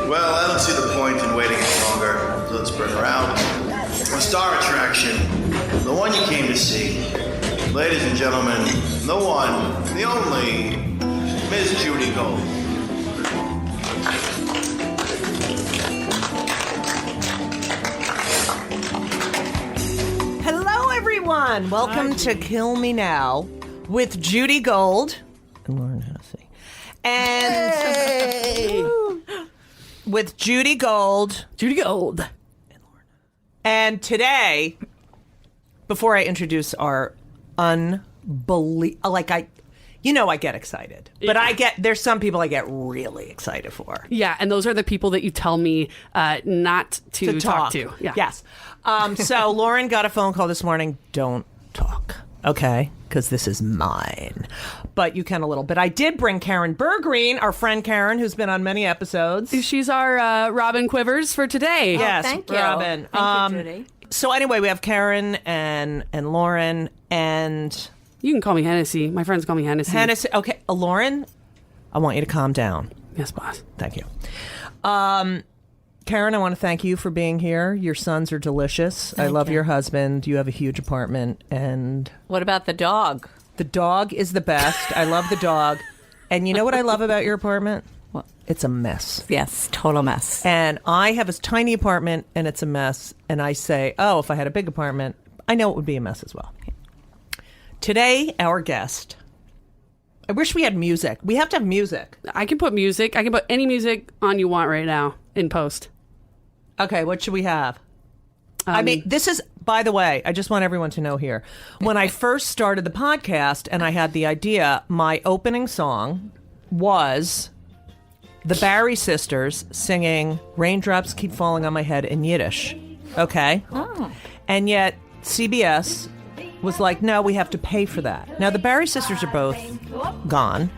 Well, I don't see the point in waiting any longer. So let's bring her out. The star attraction, the one you came to see. Ladies and gentlemen, the one, the only, Miss Judy Gold. Hello, everyone. Welcome to Kill Me Now with Judy Gold and Lauren Hennessy. And with Judy Gold. And today, before I introduce our I get excited, but there's some people I get really excited for. Yeah, and those are the people that you tell me not to talk to. Yeah. Yes. So Lauren got a phone call this morning. Don't talk, okay? Because this is mine. But you can a little bit. I did bring Karen Bergreen, our friend Karen, who's been on many episodes. She's our Robin Quivers for today. Yes, thank you. Robin. Thank you, Judy. So anyway, we have Karen and Lauren and... You can call me Hennessy. My friends call me Hennessy. Okay, Lauren, I want you to calm down. Yes, boss. Thank you. Karen, I want to thank you for being here. Your sons are delicious. I love your husband. You have a huge apartment. And What about the dog? the dog is the best. I love the dog. And you know what I love about your apartment? What? It's a mess. Yes, total mess. And I have a tiny apartment and it's a mess. And I say, oh, if I had a big apartment, I know it would be a mess as well. Today, our guest. I wish we had music. We have to have music. I can put music. I can put any music on you want right now in post. Okay, what should we have? I mean, this is, by the way, I just want everyone to know here. When I first started the podcast and I had the idea, my opening song was the Barry Sisters singing Raindrops Keep Falling on My Head in Yiddish. Okay? Oh. And yet, CBS was like, no, we have to pay for that. Now, the Barry Sisters are both gone.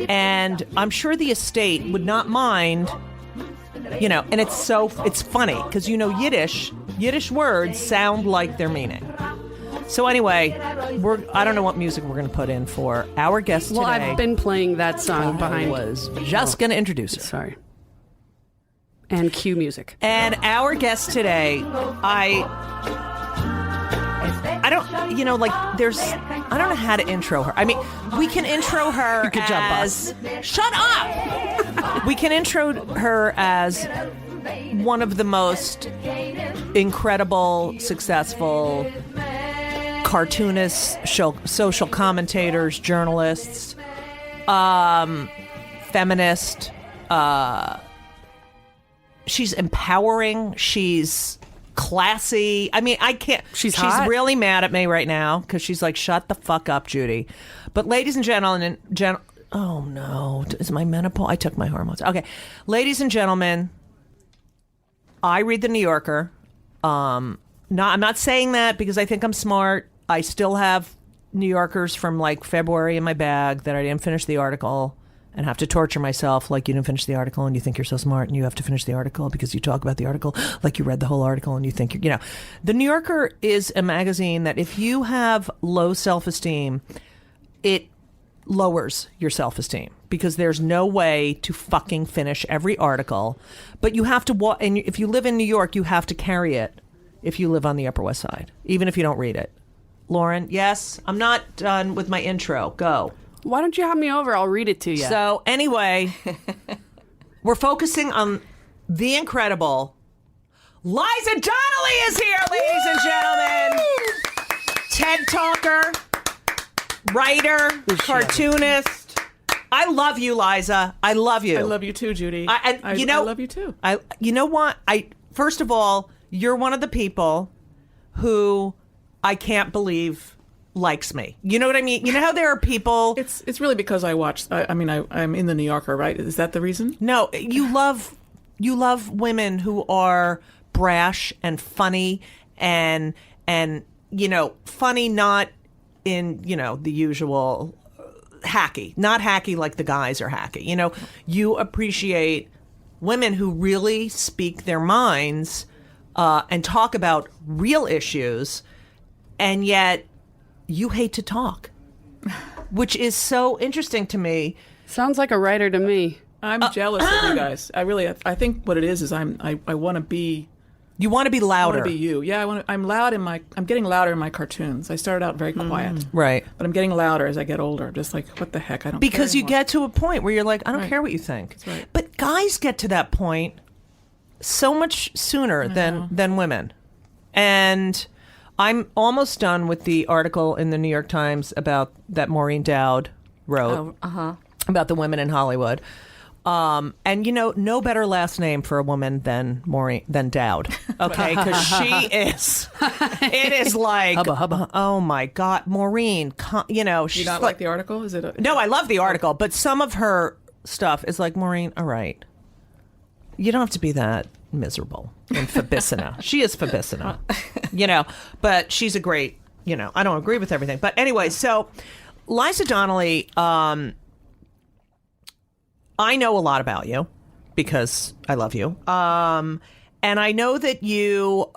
And I'm sure the estate would not mind, and it's funny because, Yiddish words sound like their meaning. So anyway, I don't know what music we're going to put in for our guest today. Well, I've been playing that song behind. I was just going to introduce her. Sorry. And cue music. And our guest today, I don't know how to intro her. I mean, we can intro her Good job, boss. Shut up! We can intro her as one of the most incredible, successful cartoonists, social commentators, journalists, feminist. She's empowering. She's classy. I mean, I can't. She's hot. Really mad at me right now because she's like, "Shut the fuck up, Judy." But ladies and gentlemen, oh no, is my menopause? I took my hormones. Okay, ladies and gentlemen, I read the New Yorker. I'm not saying that because I think I'm smart. I still have New Yorkers from like February in my bag that I didn't finish the article and have to torture myself like you didn't finish the article and you think you're so smart and you have to finish the article because you talk about the article like you read the whole article and you think The New Yorker is a magazine that if you have low self-esteem, it lowers your self-esteem because there's no way to fucking finish every article. But you have to and if you live in New York, you have to carry it if you live on the Upper West Side, even if you don't read it. Lauren, yes, I'm not done with my intro. Go. Why don't you have me over? I'll read it to you. So anyway, we're focusing on the incredible Liza Donnelly is here, ladies and gentlemen. TED talker, writer, cartoonist. I love you, Liza. I love you. I love you too, Judy. I love you too. You know what? First of all, you're one of the people who I can't believe likes me. You know what I mean? You know how there are people... It's really because I watch... I'm in the New Yorker, right? Is that the reason? No, you love women who are brash and funny and funny not in, the usual hacky. Not hacky like the guys are hacky. You appreciate women who really speak their minds and talk about real issues, and yet you hate to talk. which is so interesting to me. Sounds like a writer to me. I'm jealous of you guys. I think what it is I want to be. You want to be I louder. want to be you. Yeah, I'm getting louder in my cartoons. I started out very quiet. Right. But I'm getting louder as I get older. Just like, what the heck? I don't Because care you anymore. get to a point where you're like, I don't Right. care what you think. That's right. But guys get to that point so much sooner than women. And I'm almost done with the article in the New York Times about that Maureen Dowd wrote about the women in Hollywood. And no better last name for a woman than Dowd. Okay, because she is. It is like, Hubba. oh my God, Maureen. She's Do you not like the article? Is it? No, I love the article, but some of her stuff is like, Maureen, all right, you don't have to be that miserable in Fabicina. She is Fabicina, but she's a great. I don't agree with everything, but anyway, so Liza Donnelly. I know a lot about you because I love you. And I know that you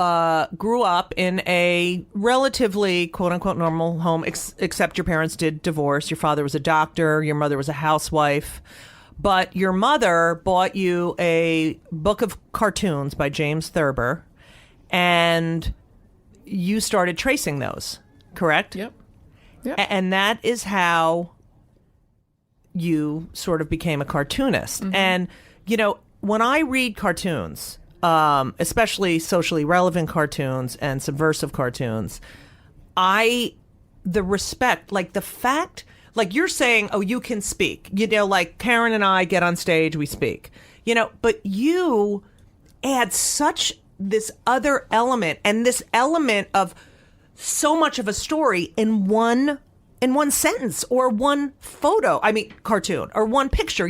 grew up in a relatively, quote unquote, normal home, except your parents did divorce. Your father was a doctor. Your mother was a housewife. But your mother bought you a book of cartoons by James Thurber. And you started tracing those, correct? Yep. And that is how you sort of became a cartoonist. Mm-hmm. And, when I read cartoons, especially socially relevant cartoons and subversive cartoons, the respect, like the fact, like you're saying, oh, you can speak, like Karen and I get on stage, we speak, but you add such this other element and this element of so much of a story in one sentence or one cartoon or one picture,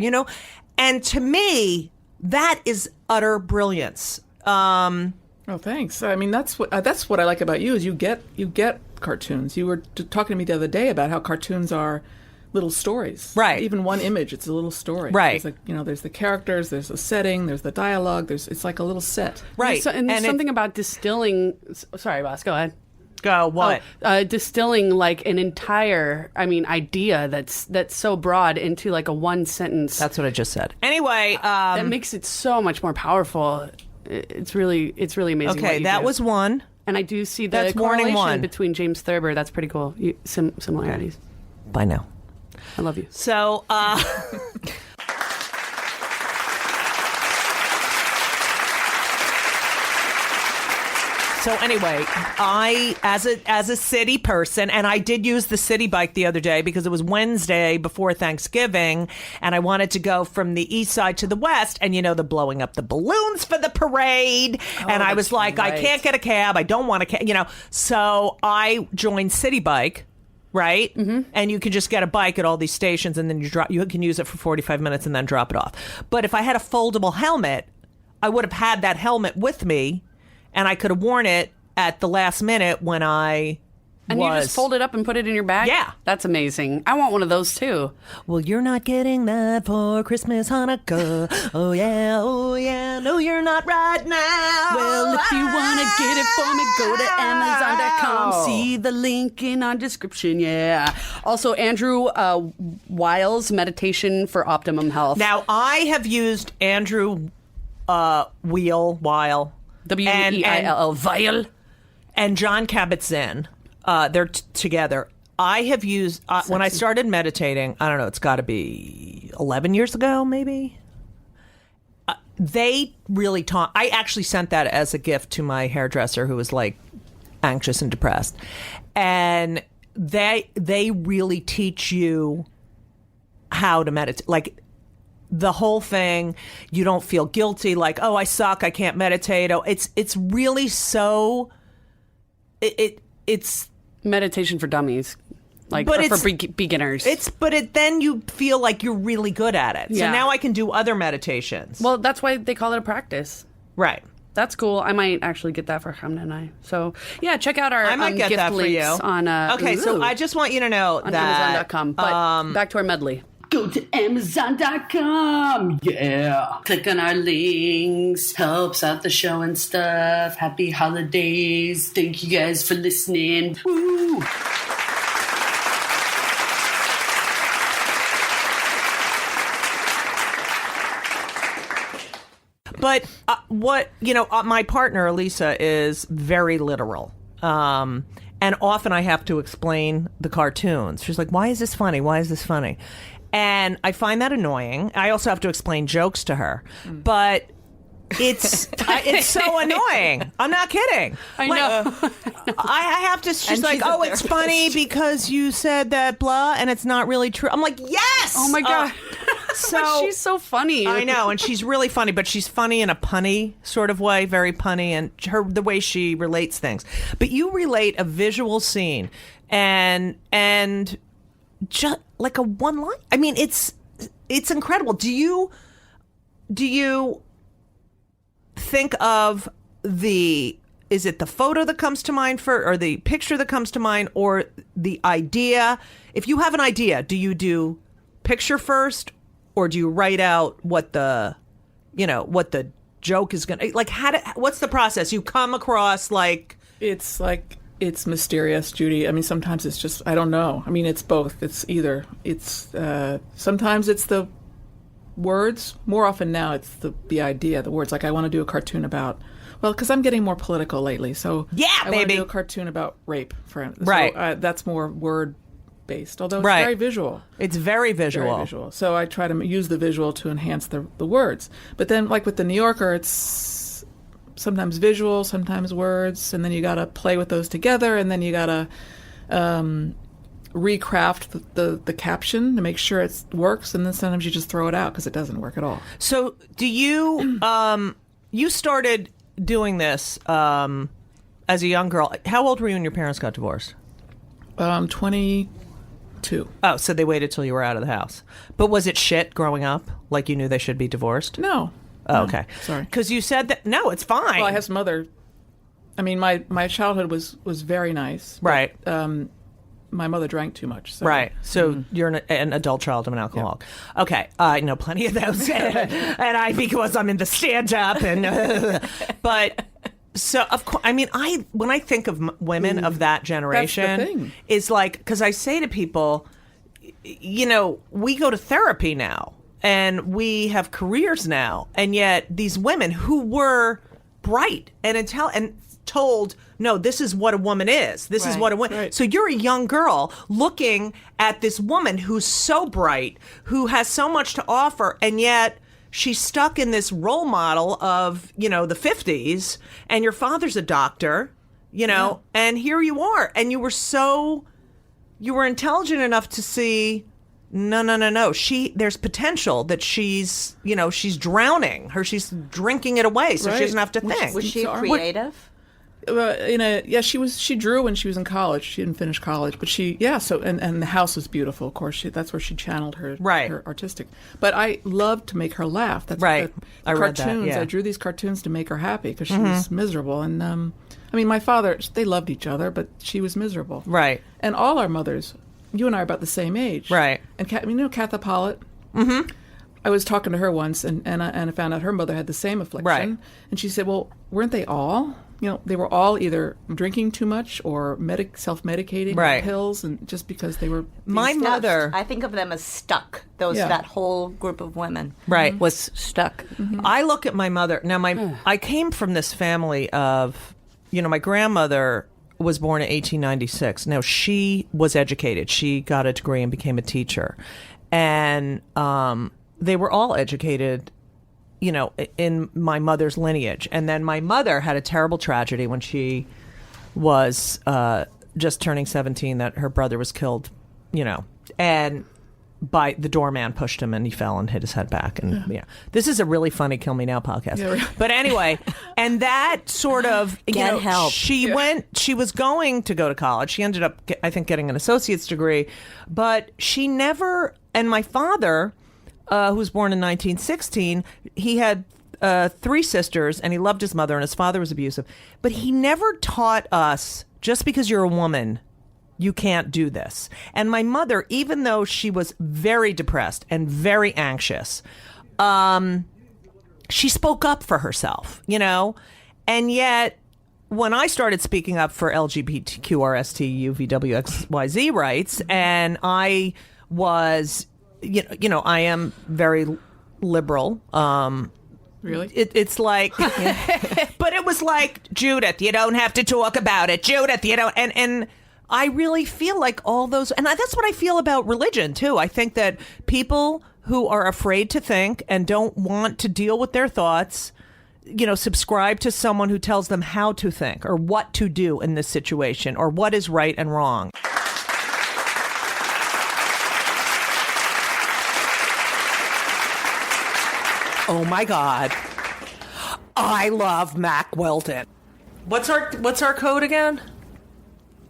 and to me that is utter brilliance. Oh, thanks. I mean, that's what I like about you is you get cartoons. You were talking to me the other day about how cartoons are little stories. Right. Even one image, it's a little story. Right. There's there's the characters, there's the setting, there's the dialogue. It's like a little set. Right. And there's something about distilling. Sorry, boss. Go ahead. Go what? Distilling like an entire, idea that's so broad into like a one sentence. That's what I just said. Anyway, that makes it so much more powerful. It's really amazing. okay, what you that do. was one. And I do see the That's warning correlation one. between James Thurber. That's pretty cool. Similarities. Bye now. I love you. So, So anyway, I, as a city person, and I did use the city bike the other day because it was Wednesday before Thanksgiving, and I wanted to go from the east side to the west, and the blowing up the balloons for the parade, and I was like, I can't get a cab, I don't want a cab, so I joined City Bike. Right? Mm-hmm. And you can just get a bike at all these stations, and then you can use it for 45 minutes and then drop it off. But if I had a foldable helmet, I would have had that helmet with me, and I could have worn it at the last minute when I And you just fold it up and put it in your bag? Yeah. That's amazing. I want one of those too. Well, you're not getting that for Christmas, Hanukkah. Oh, yeah, no, you're not right now. Well, if you want to get it for me, go to Amazon.com. See the link in our description, yeah. Also, Andrew Weil's Meditation for Optimum Health. Now, I have used Andrew Weil. W-E-I-L-L, Weil. And John Kabat-Zinn. They're together. I have used, when I started meditating, I don't know, it's got to be 11 years ago, maybe. They really taught, I actually sent that as a gift to my hairdresser who was like anxious and depressed. And they really teach you how to meditate. Like, the whole thing, you don't feel guilty, like, oh, I suck, I can't meditate. Oh, it's really so, it's Meditation for dummies. Like, But or for beginners. Then you feel like you're really good at it. So Yeah. now I can do other meditations. Well, that's why they call it a practice. Right. That's cool. I might actually get that for Hamna and I. So, yeah, check out our I might get gift that for links you. on Okay, so ooh, I just want you to know on that Amazon.com. But back to our medley. Go to Amazon.com. Yeah. Click on our links. Helps out the show and stuff. Happy holidays. Thank you guys for listening. Woo! But my partner Elisa is very literal. And often I have to explain the cartoons. She's like, why is this funny? Why is this funny? And I find that annoying. I also have to explain jokes to her. But it's so annoying. I'm not kidding. I know. I have to. She's And like, she's a oh, it's therapist. funny because you said that blah, and it's not really true. I'm like, yes. Oh my God. So She's so funny. I know, and she's really funny, but she's funny in a punny sort of way, very punny, and the way she relates things. But you relate a visual scene, and just like a one line. I mean, it's incredible. Do you think of is it the photo that comes to mind or the picture that comes to mind, or the idea? If you have an idea, do you do picture first, or do you write out what the joke is gonna like? What's the process? You come across It's mysterious, Judy. I mean, sometimes it's just, I don't know. I mean, it's both. It's either. Sometimes it's the words. More often now, it's the idea, the words. Like, I want to do a cartoon about, well, because I'm getting more political lately. So Yeah, I want to baby. do a cartoon about rape, Right. So, that's more word-based, although it's Right. very visual. it's very visual. Very visual. So I try to use the visual to enhance the words. But then, like with the New Yorker, it's sometimes visual, sometimes words, and then you got to play with those together, and then you got to recraft the caption to make sure it works, and then sometimes you just throw it out because it doesn't work at all. So do you you started doing this as a young girl? How old were you when your parents got divorced? 22. Oh, so they waited till you were out of the house. But was it shit growing up? Like you knew they should be divorced? No. Oh, okay. Sorry. Because you said that. No, it's fine. Well, I have some other. I mean, my childhood was very nice. But, Right. my mother drank too much. So. Right. So you're an adult child of an alcoholic. Okay. I know plenty of those. And I, because I'm in the stand up but so of course, I mean, when I think of women of that generation, thing. is like, because I say to people, we go to therapy now and we have careers now. And yet these women who were bright and told, no, this is what a woman is. This is Right, what a woman. right. So you're a young girl looking at this woman who's so bright, who has so much to offer, and yet she's stuck in this role model of, the 50s, and your father's a doctor, and here you are. And you were intelligent enough to see, no. There's potential that she's drowning her. She's drinking it away, so she Right. doesn't have to think. Was she So- creative? She drew when she was in college. She didn't finish college, but and the house was beautiful. Of course, that's where she channeled her Right. her artistic. But I loved to make her laugh. That's Right. The I read that, cartoons. yeah. I drew these cartoons to make her happy because she was miserable. And I mean, my father, they loved each other, but she was miserable. Right. And all our mothers, you and I are about the same age. Right. And Katha Pollitt. Mm-hmm. I was talking to her once, and I found out her mother had the same affliction. Right. And she said, well, weren't they all? They were all either drinking too much or self-medicating Right. with pills, and just because they were. My Stuck. mother, I think of them as stuck. Yeah. That whole group of women, right, was stuck. I look at my mother now. I came from this family of, my grandmother was born in 1896. Now she was educated. She got a degree and became a teacher, and they were all educated, in my mother's lineage. And then my mother had a terrible tragedy when she was just turning 17, that her brother was killed, and by the doorman pushed him and he fell and hit his head back. And this is a really funny Kill Me Now podcast. Yeah, right. But anyway, and that sort of, Get help. she was going to go to college. She ended up, I think, getting an associate's degree, but she never, and my father, who was born in 1916, he had 3 sisters, and he loved his mother, and his father was abusive. But he never taught us, just because you're a woman, you can't do this. And my mother, even though she was very depressed and very anxious, she spoke up for herself, And yet, when I started speaking up for LGBTQRSTUVWXYZ rights, and I was... I am very liberal, Really? It's like, but it was like, Judith, you don't have to talk about it. Judith, you don't. And I really feel like all those, and that's what I feel about religion too. I think that people who are afraid to think and don't want to deal with their thoughts, subscribe to someone who tells them how to think or what to do in this situation or what is right and wrong. Oh my God. I love Mac Weldon. What's our code again?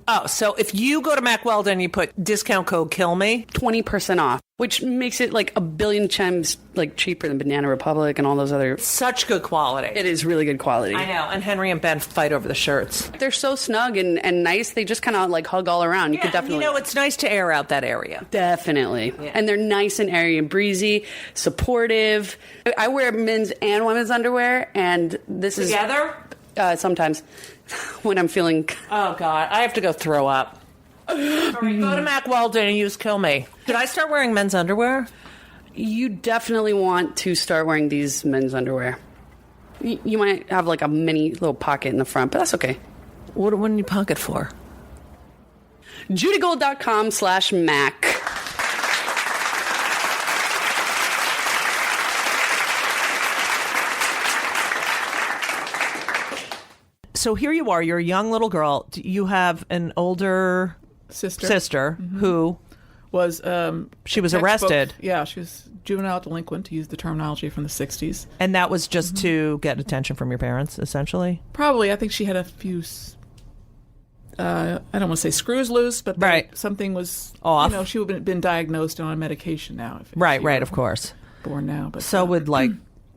Oh, so if you go to Mac Weldon and you put discount code Kill Me, 20% off, which makes it like a billion times like cheaper than Banana Republic and all those other. Such good quality. It is really good quality. I know. And Henry and Ben fight over the shirts. They're so snug and nice. They just kind of like hug all around. You could definitely. It's nice to air out that area. Definitely. Yeah. And they're nice and airy and breezy, supportive. I wear men's and women's underwear, and this is together. Sometimes when I'm feeling. Oh God, I have to go throw up. All right, go to Mac Weldon and use Kill Me. Should I start wearing men's underwear? You definitely want to start wearing these men's underwear. You might have like a mini little pocket in the front, but that's okay. What do you pocket for? JudyGold.com/Mac. So here you are. You're a young little girl. You have an older sister who was she was textbook, arrested. Yeah, she was juvenile delinquent, to use the terminology from the 60s. And that was just to get attention from your parents, essentially? Probably. I think she had a few, I don't want to say screws loose, but something was off. She would have been diagnosed and on medication now. Right, of course. Born now. But so would, like,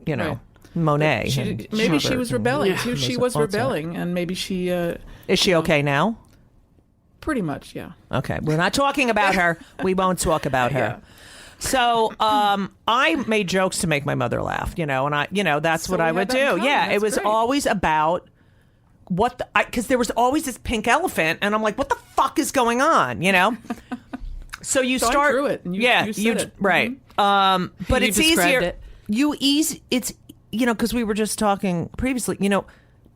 right. Monet. Maybe she was rebelling. Yeah. She was rebelling, and maybe she... Is she okay now? Pretty much, yeah. Okay. We're not talking about her. We won't talk about her. Yeah. So I made jokes to make my mother laugh, and that's what I would do. Yeah, it was great. Always about because there was always this pink elephant, and I'm like, what the fuck is going on, So you start... I drew it, and you said it. Right. Mm-hmm. But it's easier... It. It's... because we were just talking previously,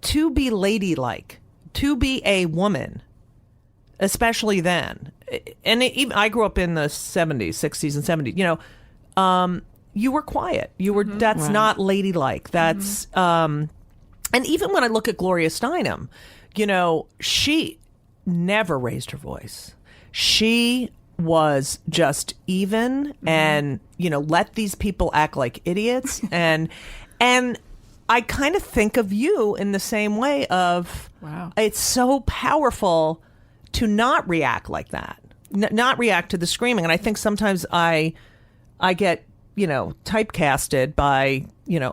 to be ladylike, to be a woman, especially then, and even I grew up in the 70s, 60s, and 70s, you were quiet. You were, that's right. Not ladylike. That's, and even when I look at Gloria Steinem, she never raised her voice. She was just even and, let these people act like idiots. And I kind of think of you in the same way of, wow, it's so powerful to not react like that, not react to the screaming. And I think sometimes I get, typecasted by,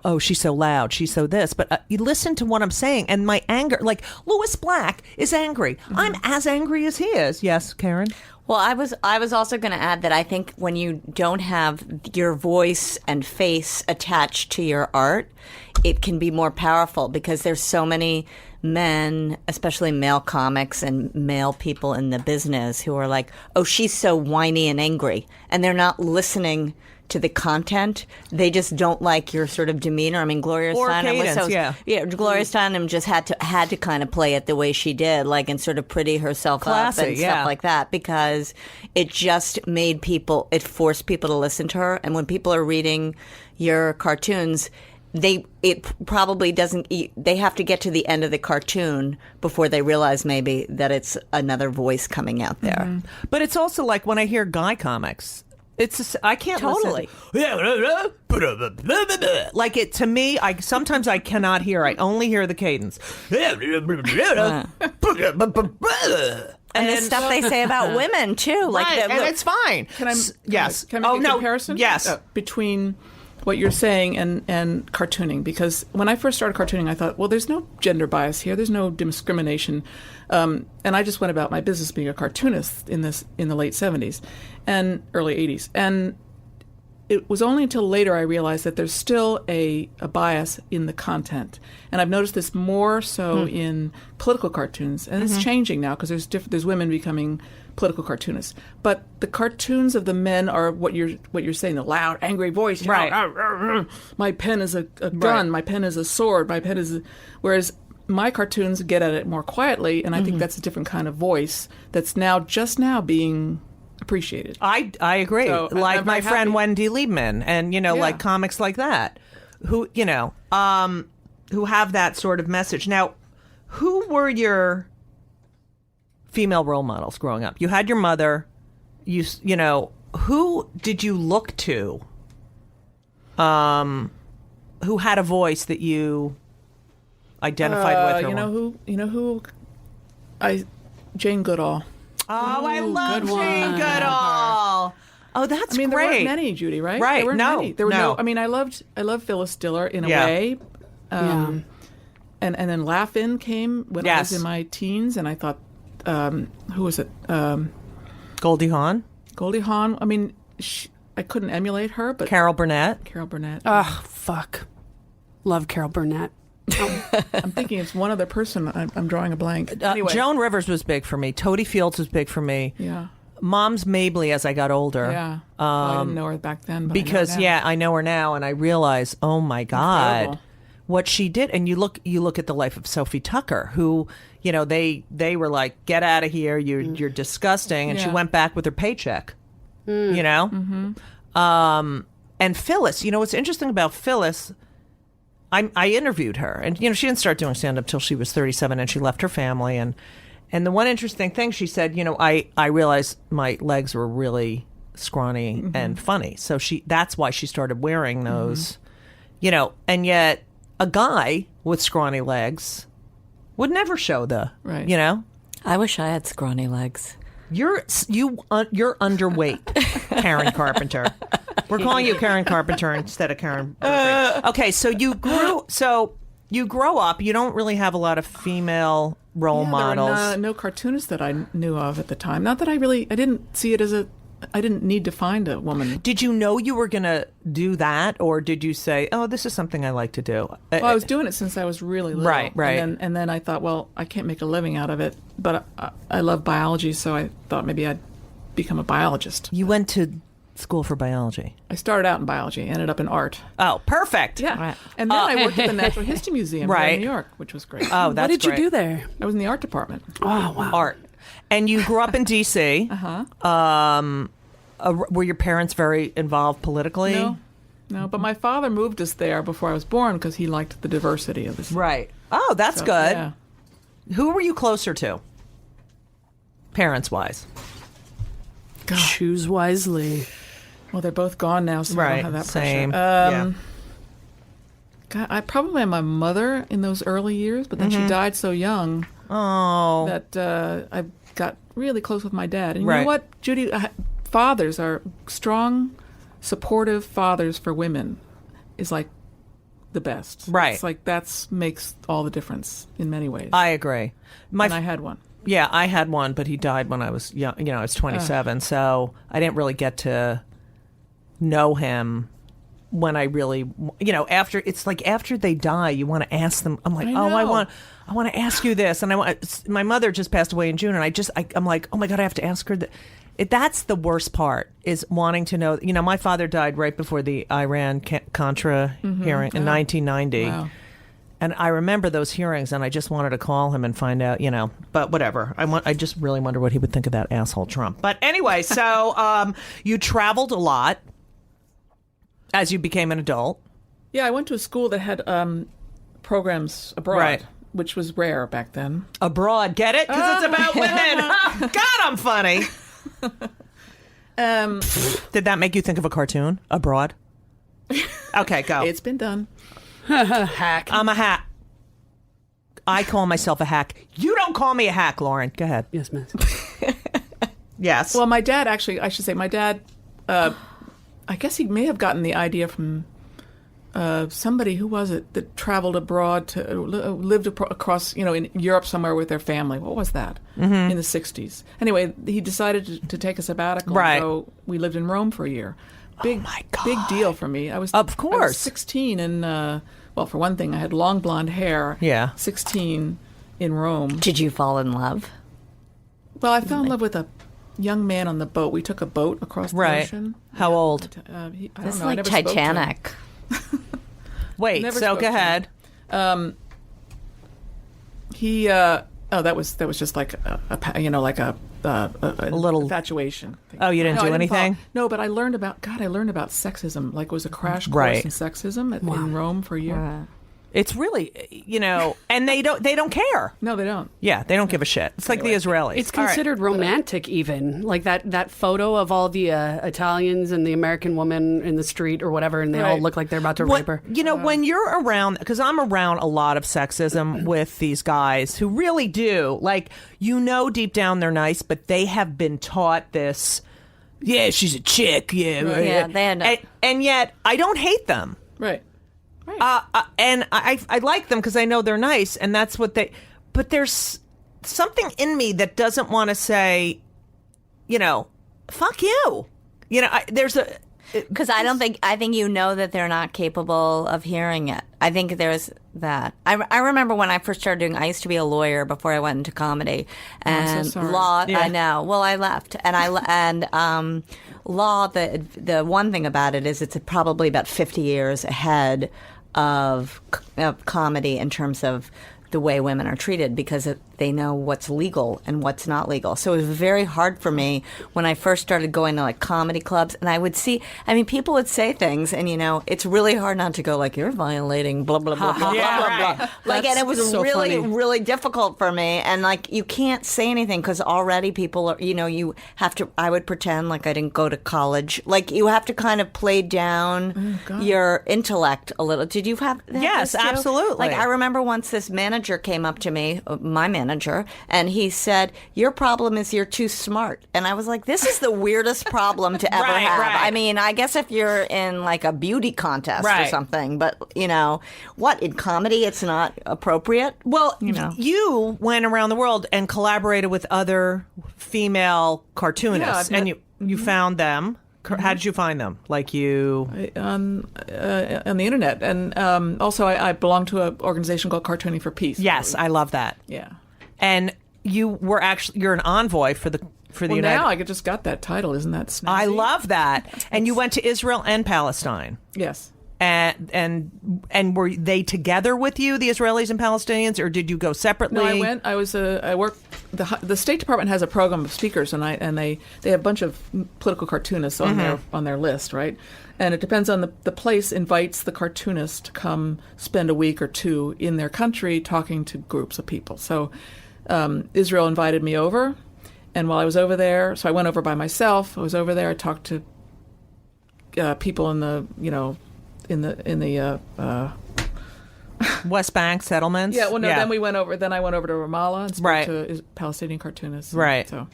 oh, she's so loud, she's so this. But you listen to what I'm saying and my anger, like Louis Black is angry. Mm-hmm. I'm as angry as he is. Yes, Karen? Well, I was also going to add that I think when you don't have your voice and face attached to your art, it can be more powerful because there's so many men, especially male comics and male people in the business who are like, oh, she's so whiny and angry. And they're not listening to the content. They just don't like your sort of demeanor. I mean, Gloria Steinem was so Gloria Steinem just had to kind of play it the way she did, like, and sort of pretty herself classy, up and stuff like that, because it just made people, it forced people to listen to her. And when people are reading your cartoons, it probably doesn't. They have to get to the end of the cartoon before they realize maybe that it's another voice coming out there. Mm-hmm. But it's also like when I hear guy comics. I can't totally listen. Like it to me. Sometimes I cannot hear. I only hear the cadence. And the stuff they say about women too, like right, and it's fine. Can I? Yes. Can I make a comparison? Yes. Between what you're saying and cartooning, because when I first started cartooning, I thought, well, there's no gender bias here. There's no discrimination. And I just went about my business being a cartoonist in the late 70s and early 80s. And it was only until later I realized that there's still a bias in the content, and I've noticed this more so in political cartoons, and it's changing now because there's women becoming political cartoonists. But the cartoons of the men are what you're saying, the loud, angry voice. Right. My pen is a gun. My pen is a sword. My pen is. Whereas my cartoons get at it more quietly, and I think that's a different kind of voice that's just now being appreciated. I agree. So, like I'm my very friend happy. Wendy Liebman, and like comics like that, who who have that sort of message. Now, who were your female role models growing up? You had your mother. Who did you look to? Who had a voice that you identified with? Jane Goodall. Oh, I love good Jane one. Goodall. Oh, that's There great. weren't many, Judy, right? Right. There weren't No, many. There were no. I mean, I loved Phyllis Diller in a Yeah. way. And then Laugh-In came when I was Yes. in my teens, and I thought, who was it? Goldie Hawn, Goldie Hawn. I mean, I couldn't emulate her, but Carol Burnett. Carol Burnett. Oh, fuck. Love Carol Burnett. I'm thinking it's one other person. I'm drawing a blank. Anyway. Joan Rivers was big for me. Toadie Fields was big for me. Yeah. Mom's Mabley as I got older. Yeah. Well, I didn't know her back then. But Because I know her now. I know her now, and I realize, oh my God, Incredible. what she did. And you look at the life of Sophie Tucker, who they were like, get out of here, you're disgusting, and she Yeah. went back with her paycheck. And Phyllis, what's interesting about Phyllis, I interviewed her, and she didn't start doing stand up till she was 37, and she left her family, and the one interesting thing she said, I realized my legs were really scrawny and funny, so that's why she started wearing those, and yet a guy with scrawny legs would never show Right. I wish I had scrawny legs. You're underweight, Karen Carpenter. We're calling you Karen Carpenter instead of Karen. Okay, so you grow up. You don't really have a lot of female role There models. were no cartoonists that I knew of at the time. Not that I didn't see it as I didn't need to find a woman. Did you know you were going to do that, or did you say, "Oh, this is something I like to do"? Well, I was doing it since I was really little. Right. And then I thought, well, I can't make a living out of it, but I love biology, so I thought maybe I'd become a biologist. You went to school for biology. I started out in biology, ended up in art. Oh, perfect. Yeah. Right. And then I worked at the Natural History Museum here Right. in New York, which was great. Oh, that's What did great. you do there? I was in the art department. Oh, wow. Art. And you grew up in D.C. Were your parents very involved politically? No, but my father moved us there before I was born because he liked the diversity of this. Right. Oh, that's So, good. Yeah. Who were you closer to, parents-wise? Choose wisely. Well, they're both gone now, so I Right. don't have that Same. pressure. Yeah. God, I probably had my mother in those early years, but then she died so young Oh. that I got really close with my dad. And you Right. know what, Judy? Fathers are strong, supportive fathers for women is like the best. Right. It's like makes all the difference in many ways. I agree. And I had one. Yeah, I had one, but he died when I was young. I was 27, so I didn't really get to know him when I really, after they die, you want to ask them. I'm like, I oh, know. I want to ask you this, and my mother just passed away in June, and I'm like, oh my God, I have to ask her that. That's the worst part, is wanting to know. My father died right before the Iran-Contra hearing in 1990. Wow. And I remember those hearings, and I just wanted to call him and find out, But whatever. I just really wonder what he would think of that asshole Trump. But anyway, so you traveled a lot as you became an adult. Yeah, I went to a school that had programs abroad, Right. which was rare back then. Abroad, get it? Because it's about women. God, I'm funny. Did that make you think of a cartoon? Abroad? Okay, go. It's been done. Hack. I'm a hack. I call myself a hack. You don't call me a hack, Lauren. Go ahead. Yes, miss. Yes. Well, my dad actually, I should say, my dad, I guess he may have gotten the idea from somebody, who was it, that traveled abroad lived across, in Europe somewhere with their family. What was that? In the 60s. Anyway, he decided to take a sabbatical. Right. So we lived in Rome for a year. Oh my God. Big deal for me. Of I was course. 16 and, well, for one thing, I had long blonde hair. Yeah. 16 in Rome. Did you fall in love? Well, I fell in love with a young man on the boat. We took a boat across the Right. ocean. How old? I don't It's know. I like never spoke to him. Titanic. Wait, Never so spoke go to him. ahead. He that was just like a little- infatuation thing. Oh, you didn't do I anything? follow- No, but I learned about sexism. Like, it was a crash course Right. in sexism in Rome for a year. It's really, and they don't care. No, they don't. Yeah, they don't give a shit. It's like the Israelis. It's All right. considered romantic, even like that photo of all the Italians and the American woman in the street or whatever, and they all Right. look like they're about to What- rape her. when you're around, because I'm around a lot of sexism with these guys who really do, like, deep down they're nice, but they have been taught this. Yeah, she's a chick. Yeah, Right. Yeah, they end up- and yet I don't hate them. Right. And I like them because I know they're nice, and that's what they. But there's something in me that doesn't want to say, fuck you. There's a. Because I think that they're not capable of hearing it. I think there's that. I remember when I first started doing. I used to be a lawyer before I went into comedy I'm and so sorry. law. Yeah. I know. Well, I left, and law. The one thing about it is it's probably about 50 years ahead of comedy in terms of the way women are treated, because they know what's legal and what's not legal. So it was very hard for me when I first started going to like comedy clubs, and I would see, people would say things, and it's really hard not to go like, you're violating blah blah blah blah Yeah, blah right. blah. Like, and That's it was so really funny. really difficult for me, and like you can't say anything because already people are, you have to. I would pretend like I didn't go to college. Like, you have to kind of play down your intellect a little. Did you have that? Yes, this too? absolutely. Like, I remember once this manager came up to me, my manager, and he said, "Your problem is you're too smart." And I was like, "This is the weirdest problem to ever Right, have." right. I mean, I guess if you're in like a beauty contest or Right. something, but what, in comedy it's not appropriate. Well, know. you went around the world and collaborated with other female cartoonists, Yeah, I've and you found them. How did you find them? Like on the internet, and also I belong to an organization called Cartooning for Peace. Yes, I love that. Yeah. And you're an envoy for the Well, United. now I just got that title. Isn't that snazzy? I love that. And you went to Israel and Palestine. Yes. And were they together with you, the Israelis and Palestinians, or did you go separately? No, I went. I worked. The State Department has a program of speakers, and they have a bunch of political cartoonists on their list, right? And it depends on the place invites the cartoonist to come spend a week or two in their country talking to groups of people. So Israel invited me over, and while I was over there, so I went over by myself. I was over there. I talked to people in the West Bank settlements. Yeah, well, no. Then I went over to Ramallah and spoke Right. to Palestinian cartoonists. Right. So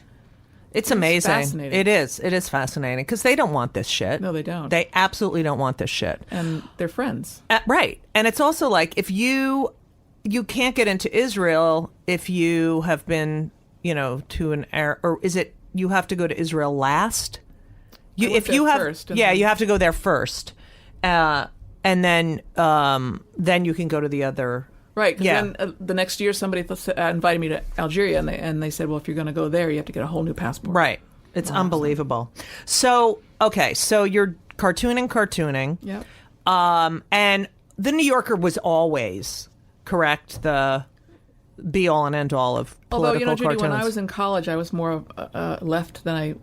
It's amazing. fascinating. It is. It is fascinating because they don't want this shit. No, they don't. They absolutely don't want this shit. and they're friends. Right. And it's also like if you can't get into Israel if you have been, to an or is it you have to go to Israel last? I went If there you have first, and yeah, then- you have to go there first. And then you can go to the other. Right. Because Yeah. then the next year somebody invited me to Algeria, and they said, well, if you're going to go there, you have to get a whole new passport. Right. It's unbelievable. So, okay. So you're cartooning. Yeah. And the New Yorker was always correct. The be all and end all of Although, political Judy, when I cartoons. was in college, I was more left than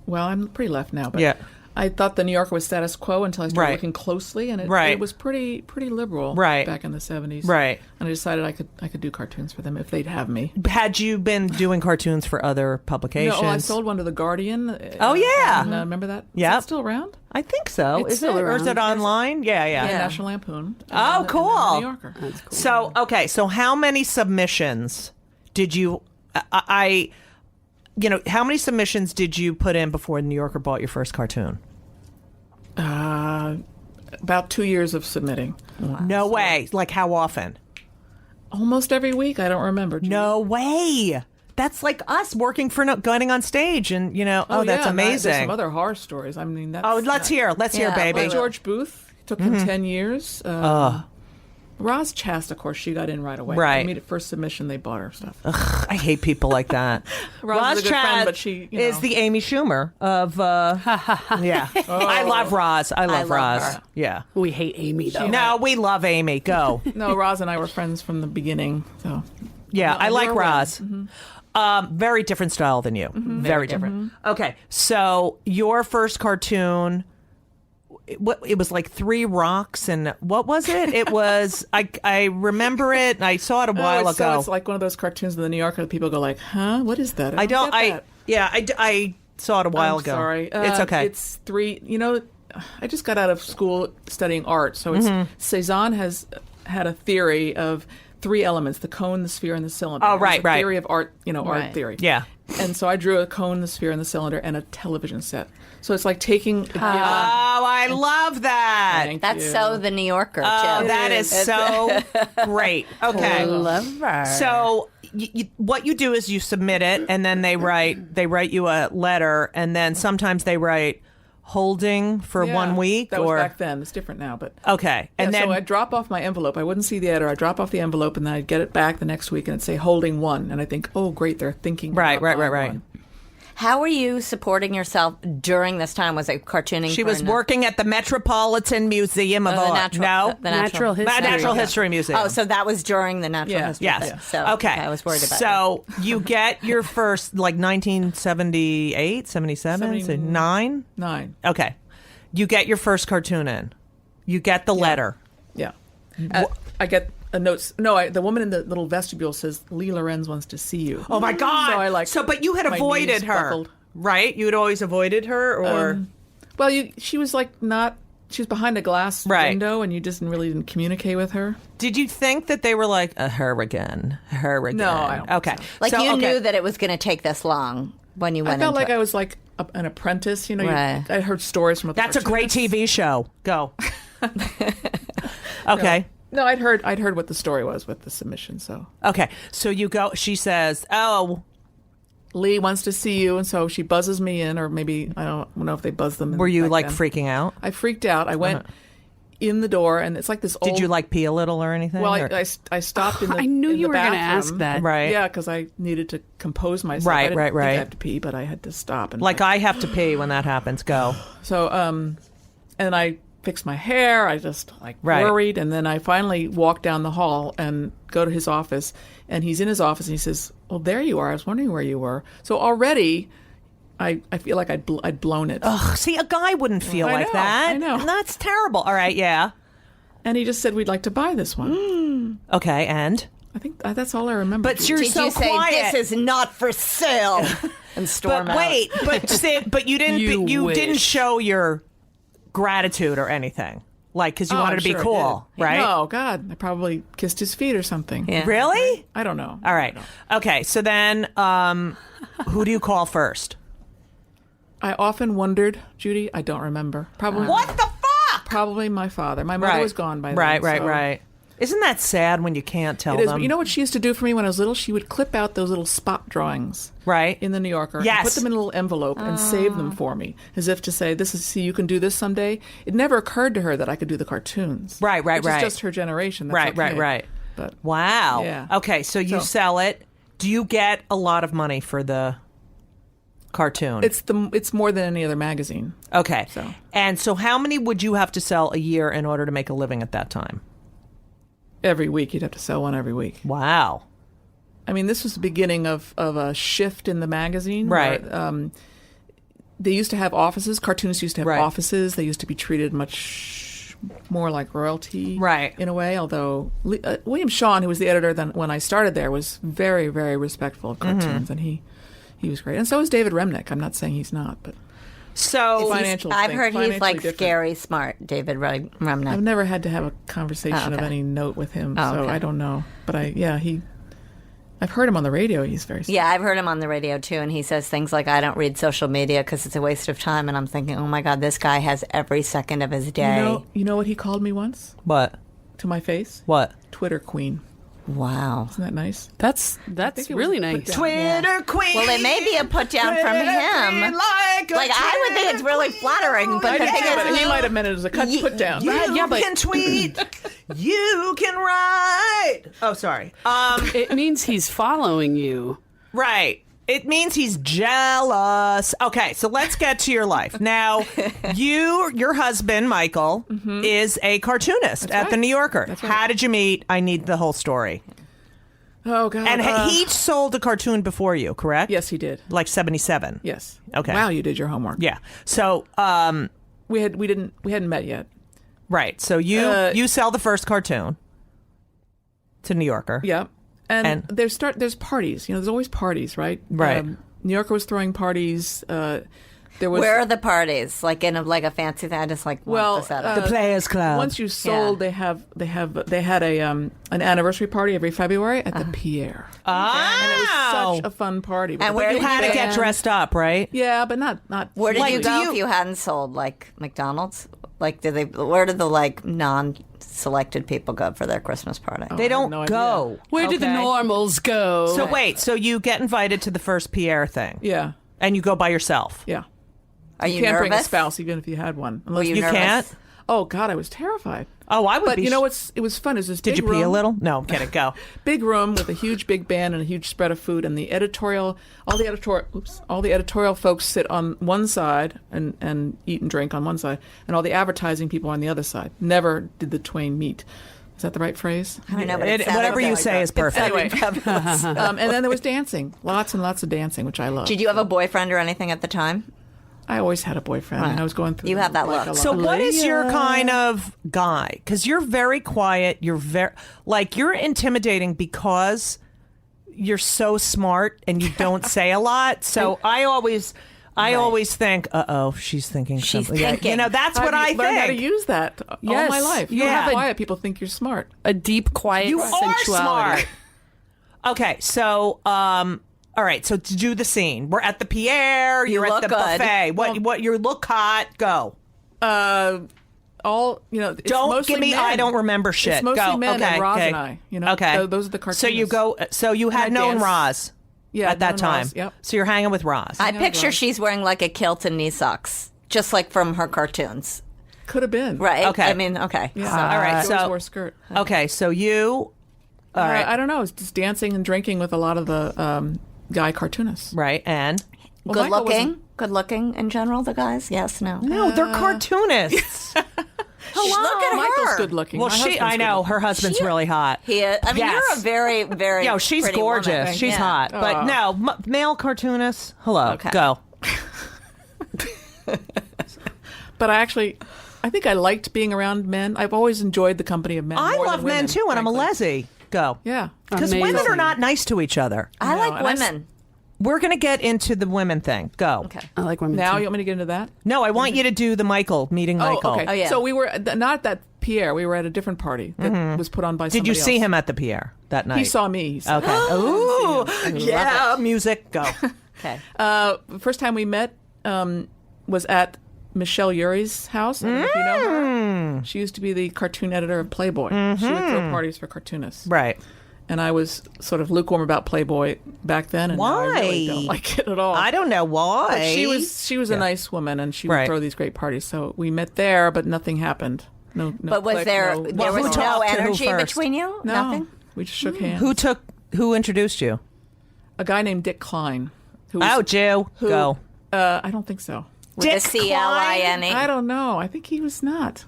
I'm pretty left now, but Yeah. I thought the New Yorker was status quo until I started Right. looking closely, and Right. it was pretty liberal Right. back in the 70s. Right. And I decided I could do cartoons for them if they'd have me. Had you been doing cartoons for other publications? No, I sold one to The Guardian. Oh, yeah. And, remember that? Yep. Is that still around? I think so. It's Is still it? Or is around. it online? Yeah. Yeah. National Lampoon. Oh, And cool. The New Yorker. That's cool. So, okay. So how many submissions did you, how many submissions did you put in before the New Yorker bought your first cartoon? about 2 years of submitting. No way. Like how often? Almost every week. I don't remember. No way. That's like us working for going on stage and, that's yeah, There's amazing. some other horror stories. I mean, that's... Oh, let's hear, baby. Well, George Booth took him 10 years. Roz Chast, of course, she got in right away. Right. I mean, at first submission, they bought her stuff. I hate people like that. Roz is a good friend, Chad but she is the Amy Schumer of. Yeah, I love Roz. I love Roz. her. Yeah. We hate Amy, though. No, we love Amy. Go. No, Roz and I were friends from the beginning. So Yeah, I like you're right. Roz. Very different style than you. Very different. Okay, so your first cartoon. It was like 3 rocks and what was it? It was I remember it. I saw it a while ago. It's like one of those cartoons in the New Yorker that people go like, "Huh? What is that?" I don't. get that. I saw it a while I'm ago. Sorry, It's okay. It's 3. I just got out of school studying art, so it's Cezanne has had a theory of 3 elements: the cone, the sphere, and the cylinder. Oh, right, It's a right. Theory of art, art Right. theory. Yeah. And so I drew a cone, the sphere, and the cylinder, and a television set. So it's like taking. Oh, I love that. Thank That's you. so the New Yorker, Oh, too. that is so great. Okay. Love her. So what you do is you submit it, and then they write you a letter, and then sometimes they write holding for Yeah, 1 week That or was back then. It's different now, but. okay, and Yeah, then so I'd drop off my envelope. I wouldn't see the editor. I'd drop off the envelope, and then I'd get it back the next week, and it'd say holding 1. And I think, oh, great, they're thinking. Right. about buying one. How were you supporting yourself during this time? Was it cartooning? she for was working at the Metropolitan Museum of the Art. natural, No, the Natural history. Natural History Museum. Oh, so that was during the natural Yeah. history. Yes. thing. So okay. I was worried about So you get your first, like 1978, 77, 9? 9. Okay. You get your first cartoon in. You get the letter. Yeah. I get a note. No, the woman in the little vestibule says, Lee Lorenz wants to see you. Oh my God! So I like. but you had my avoided knees her, buckled. right? You had always avoided her, or Well, she was like not. She was behind a glass Right. window, and you just didn't communicate with her. did you think that they were like her again? No, I don't think Okay, so. Like So, you okay. knew that it was going to take this long when you I went felt into like it. I was like an apprentice. Right. I heard stories from. That's a great TV show. Go. Okay. No, I'd heard what the story was with the submission. So Okay. So you go. She says, "Oh, Lee wants to see you, and so she buzzes me in, or maybe I don't know if they buzzed them. were you back like then. freaking out? I freaked out. I went in the door, and it's like this old. Did you like pee a little or anything? Well, or- I stopped in the. I knew in you the were going to bathroom. ask that. Right. Yeah, because I needed to compose myself. Right, I didn't right, think right. I had to pee, but I had to stop. And like I have to pee when that happens. Go. So, and I fixed my hair. I just Right. worried, and then I finally walked down the hall and go to his office, and he's in his office, and he says, "Well, there you are. I was wondering where you were." So already, I feel like I'd blown it. Ugh, see, a guy wouldn't feel I like know, that. I know. And that's terrible. All right. Yeah. And he just said, "We'd like to buy this one." Okay. And. I think that's all I remember. But you're Did so you say quiet. this is not for sale and storm But out? wait, but you didn't. You You didn't wish. show your gratitude or anything, like because you Oh, wanted I'm to be sure I cool, did. right? No, God, I probably kissed his feet or something. Yeah. Really? I don't know. All right. Okay. So then, who do you call first? I often wondered, Judy. I don't remember. Probably What the fuck? Probably my father. My mother was gone by then. Right. so- Right. Isn't that sad when you can't tell It is. them? But you know what she used to do for me when I was little? She would clip out those little spot drawings. Right. In the New Yorker. Yes. And put them in a little envelope and save them for me, as if to say, see, you can do this someday. It never occurred to her that I could do the cartoons. Right, which right. is just her generation. That's Right. okay. But Wow. Yeah. Okay. So you sell it. Do you get a lot of money for the cartoon? it's more than any other magazine. Okay. So. And so how many would you have to sell a year in order to make a living at that time? Every week, you'd have to sell one every week. Wow. I mean, this was the beginning of a shift in the magazine. Right. Where, they used to have offices. Cartoonists used to have Right. offices. They used to be treated much more like royalty. Right. In a way, although William Shawn, who was the editor then when I started there, was very, very respectful of cartoons, and he was great. And so was David Remnick. I'm not saying he's not, but So financial I've thing, heard he's financially like different. scary smart, David Remnick. I've never had to have a conversation Oh, of okay. any note with him, Oh, so okay. I don't know. But I've heard him on the radio. He's very smart. Yeah, I've heard him on the radio too, and he says things like, "I don't read social media because it's a waste of time." And I'm thinking, "Oh my God, this guy has every second of his day." You know what he called me once What? to my face? What? Twitter queen. Wow. Isn't that nice? That's think it was really put nice. down. Twitter queen. Well, it may be a put down from him. Like I would think it's really flattering, but the thing But he is, might have meant it as a put down. You but- can tweet. You can write. Oh, sorry. It means he's following you. Right. It means he's jealous. Okay, so let's get to your life. Now, your husband, Michael, is a cartoonist at the right. New Yorker. That's right. How did you meet? I need the whole story. Oh God. And he sold a cartoon before you, correct? Yes, he did. Like 77. Yes. Okay. Wow, you did your homework. Yeah. So, We hadn't met yet. right. So you sell the first cartoon to New Yorker. Yeah. And there's parties. There's always parties, right? Right. New Yorker was throwing parties. There was where are the parties? Like in a fancy thing? I just like want the setup. The Players Club. once you sold, they had an anniversary party every February at the Pierre. And it was such a fun party. And where you did had to get band- dressed up, right? Yeah, but not. Where did Like, you do go you- if you hadn't sold? Like McDonald's? Like where did the non-selected people go for their Christmas party? They don't no idea. go. Where did the Okay. normals go? So wait, so you get invited to the first Pierre thing. Yeah, And you go by yourself. yeah. Are you can't nervous? bring a spouse even if you had one. Were you You nervous? can't? Oh God, I was terrified. Oh, I would But be. you know what's? It was fun. It was this Did big you pee a room. little? No, I'm kidding. Go. Big room with a huge big band and a huge spread of food, and all the editorial folks sit on one side and eat and drink on one side, and all the advertising people on the other side. Never did the twain meet. Is that the right phrase? I don't know, but it Whatever you sounded say is perfect. Anyway, fabulous. and then there was dancing, lots and lots of dancing, which I love. Did you have a boyfriend or anything at the time? I always had a boyfriend, and I was going through. You have that like look. a So lot. what is your kind of guy? Because you're very quiet. You're you're intimidating because you're so smart and you don't say a lot. So I always think, she's thinking She's something. Yeah, thinking. that's I've what I learned how to think. use that all Yes. my life. You You're have a- quiet. People think you're smart. A deep, quiet You are sensuality. smart. Okay, so all right, so to do the scene, we're at the Pierre. You're at look the good. buffet. What? You look hot. Go. It's Don't mostly give me. men. I don't remember shit. It's mostly Go. men Okay. and Roz okay. and I. Okay. Those are the cartoonists. So you go. So you had And I known dance. Roz. Yeah, At that known time. Roz, yep. So you're hanging with Roz. I picture she's wearing like a kilt and knee socks, just like from her cartoons. Could have been Right? Okay. I mean, okay. Yeah. So- all right. She always So wore a skirt. okay. So you. All right. I don't know. It's just dancing and drinking with a lot of the guy cartoonists. Right. And Well, Good Michael looking? wasn't- Good looking in general, the guys? Yes, no. no, they're cartoonists. Hello. Look at Michael's her. good looking. Well, My I husband's know good her husband's really hot. He is, I mean, Yes. you're a very, very Yo, she's pretty gorgeous. woman. She's Yeah. hot. But no, male cartoonists. Hello. Okay. Go. But I think I liked being around men. I've always enjoyed the company of men. I more love than men women, too, and I'm a frankly. lessy. Go. Yeah. Because women Amazing. are not nice to each other. I No, like and I women. We're going to get into the women thing. Go. Okay. I like women Now too. you want me to get into that? No, I want you to do the Michael, meeting Michael. Oh, okay. Oh, yeah. So we were not at that Pierre. We were at a different party that was put on by Did somebody you see else. him at the Pierre that night? He saw me. He saw Okay. Ooh, yeah, it. music. Go. Okay. The first time we met was at Michelle Urie's house. I don't know if you know her. She used to be the cartoon editor of Playboy. She would throw parties for cartoonists. Right. And I was sort of lukewarm about Playboy back then, and now I really Why? don't like it at all. I don't know why. But she was a nice woman, and she would Right. throw these great parties. So we met there, but nothing happened. No. But was click, there no- there who was no talked to who energy first? between you? No. Nothing? We just shook hands. Who introduced you? A guy named Dick Klein. Who was, Oh, Jew. who, Go. I don't think so. With Dick a C-L-I-N-E? I don't know. I think he was not.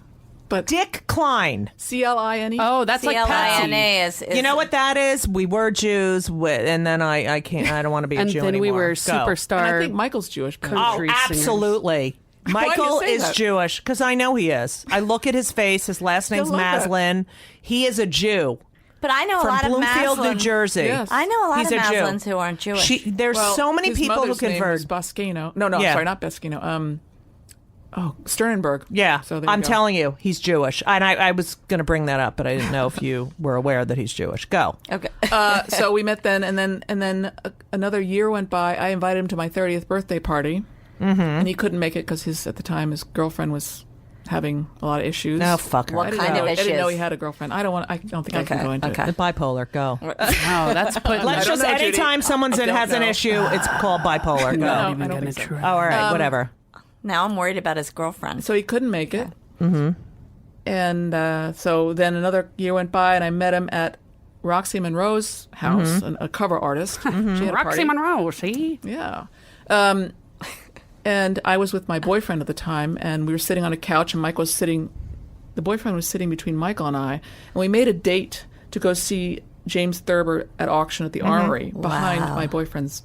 But Dick Klein. C-L-I-N-E. Oh, that's like Patsy. C-L-I-N-A is You know what that is? We were Jews, and then I can't. I don't want to be a And Jew then anymore. we were Go. superstar. And I think Michael's Jewish. But Oh, country singers. absolutely. do Michael you say is that? Jewish because I know he is. I look at his face. His last name's love that. Maslin. He is a Jew But I know a from lot of Bloomfield, New Maslin. Jersey. Yes. I know a lot He's of a Jew. Maslins who aren't Jewish. There's Well, so many his people who mother's name convert. is Boscano. No, Yeah. sorry, not Boscano. Sternberg. Yeah, So there you I'm go. telling you, he's Jewish. And I was going to bring that up, but I didn't know if you were aware that he's Jewish. Go. Okay. So we met then, and then another year went by. I invited him to my 30th birthday party, and he couldn't make it because at the time his girlfriend was having a lot of issues. No, fuck her. What I didn't kind know, of I didn't know issues? he had a girlfriend. I don't think I can go into okay. it. Bipolar. Go. Oh, that's put. Let's don't just, know, Judy. anytime someone's I don't has an know. issue, it's called bipolar. Go. not I even don't gonna think so. try. All right, whatever. Now I'm worried about his girlfriend. So he couldn't make it. Mm-hmm. And so then another year went by, and I met him at Roxy Monroe's house, a cover artist. She had a Roxy party. Monroe, see? Yeah. And I was with my boyfriend at the time, and we were sitting on a couch, and the boyfriend was sitting between Michael and I, and we made a date to go see James Thurber at auction at the Armory behind my boyfriend's,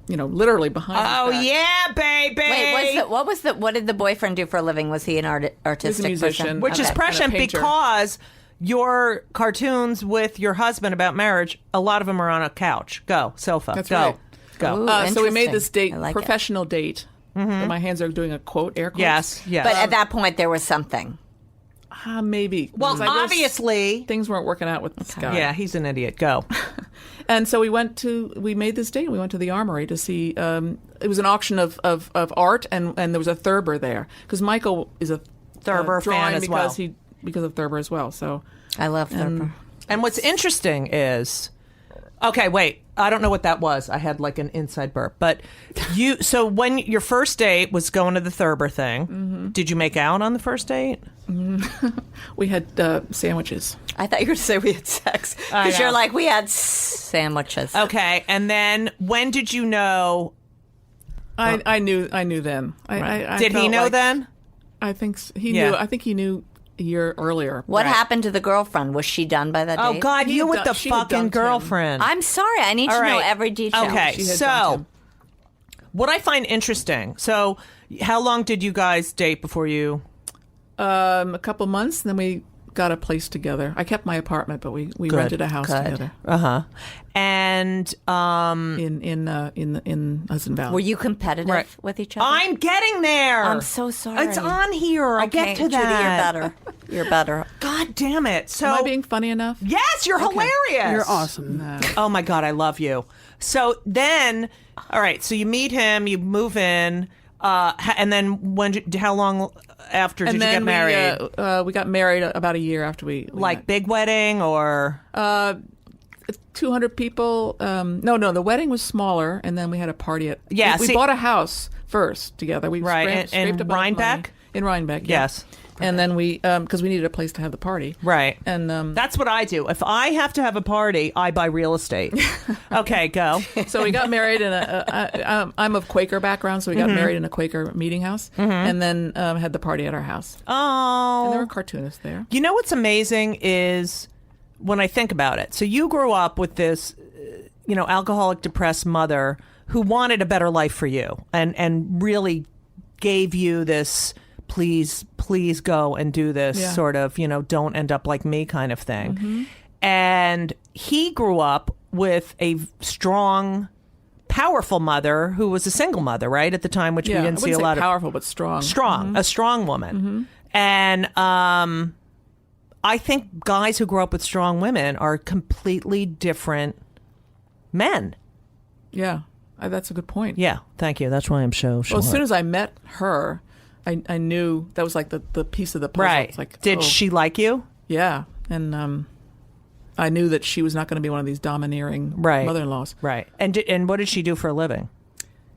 literally behind his Oh, back. yeah, baby. Wait, what did the boyfriend do for a living? Was he an artistic musician. person? Which is Okay. prescient And a painter. because your cartoons with your husband about marriage, a lot of them are on a couch. Go. Sofa. That's Go. right. Go. Ooh. So we made Interesting. this date, I like it. professional date. My hands are doing a quote, air quotes. Yes. Yes. But at that point, there was something. Maybe. well, Because I guess obviously. things weren't working out with this guy. Yeah, he's an idiot. Go. And so we made this date. We went to the Armory to see, it was an auction of art, and there was a Thurber there. Because Michael is a Thurber fan drawing as well. because of Thurber as well. So I love Thurber. And what's interesting is, okay, wait, I don't know what that was. I had like an inside burp. But so when your first date was going to the Thurber thing, did you make out on the first date? we had sandwiches. I thought you were going to say we had sex. I Because you're know. like, we had sandwiches. Okay, and then when did you know? I knew then. I Did he felt know like- then? I think he Yeah. knew. I think he knew a year earlier. What happened to the girlfriend? Was she done by that Oh date? God, He you had with done- the she had fucking dumped him. girlfriend. I'm sorry. I need All to know right. every detail. Okay, She had dumped so him. what I find interesting. So, how long did you guys date before you? A couple months, and then we got a place together. I kept my apartment, but we rented a house Good. together And in Hudson Valley. Were you competitive Right. with each other? I'm getting there. I'm so sorry. It's on here. I'll Okay, get to Judy, that. you're better. You're better. God damn it. So Am I being funny enough? yes, you're hilarious. You're awesome. Oh my God, I love you. So then, all right. So you meet him, you move in, and then how long after did And you then get married? we got married about a year after we Like met. big wedding or 200 people. No, the wedding was smaller, and then we had a party at. Yeah, we see- bought a house first together. We Right, scraped in up enough Rhinebeck? money. In Rhinebeck, yeah. Yes. And then we, because we needed a place to have the party, right. And That's what I do. If I have to have a party, I buy real estate. Okay, go. so we got married in I'm of Quaker background, so we got married in a Quaker meeting house, and then had the party at our house. And there Oh, were cartoonists there. you know what's amazing is when I think about it. So you grew up with this, alcoholic, depressed mother who wanted a better life for you, and really gave you this. Please go and do this Yeah. sort of, don't end up like me kind of thing. And he grew up with a strong, powerful mother who was a single mother, right? At the time, which we I didn't see wouldn't a say lot of. powerful, but strong. A strong woman. And I think guys who grow up with strong women are completely different men. Yeah, that's a good point. Yeah, thank you. That's why I'm so short. Well, as soon as I met her, I knew that was like the piece of the puzzle. right. It's like, Did oh, she like you? Yeah, and I knew that she was not going to be one of these domineering Right. mother-in-laws. Right. And what did she do for a living?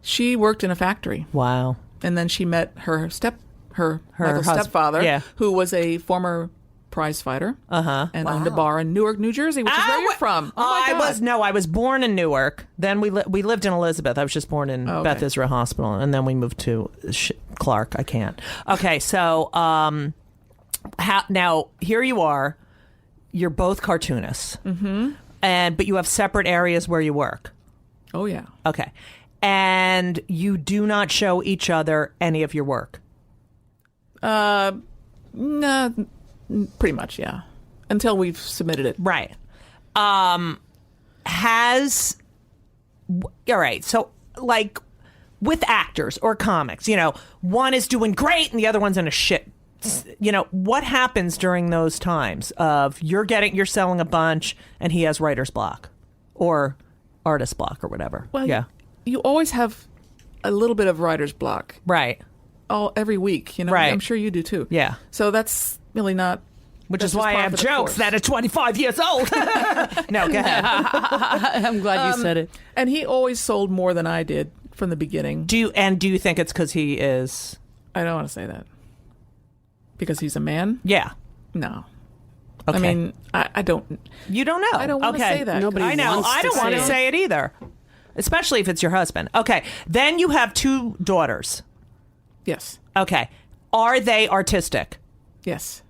She worked in a factory, Wow. and then she met her Michael's husband, stepfather, yeah. who was a former prize fighter, and owned a Wow. bar in Newark, New Jersey, which is where you're from. Oh my God. I was born in Newark. Then we lived in Elizabeth. I was just born in okay. Beth Israel Hospital, and then we moved to Clark. I can't. Okay, so now here you are. You're both cartoonists, but you have separate areas where you work. Oh yeah. Okay, and you do not show each other any of your work. No, pretty much, yeah. Until we've submitted it. Right. All right. So, like, with actors or comics, one is doing great and the other one's in a shit. What happens during those times of you're selling a bunch and he has writer's block or artist block or whatever? Well, yeah. You always have a little bit of writer's block. Right. Every week, Right. I'm sure you do too. Yeah. So that's really not. Which that's is why I just par have for the jokes course. that are 25 years old. No, go ahead. I'm glad you said it. And he always sold more than I did from the beginning. Do you think it's because he is? I don't want to say that. Because he's a man? Yeah. No. Okay. I mean, I don't. You don't know. I don't want to Okay. say that. Nobody I know. wants I to don't want say to it. say it either, especially if it's your husband. Okay. Then you have 2 daughters. Yes. Okay. Are they artistic? Yes.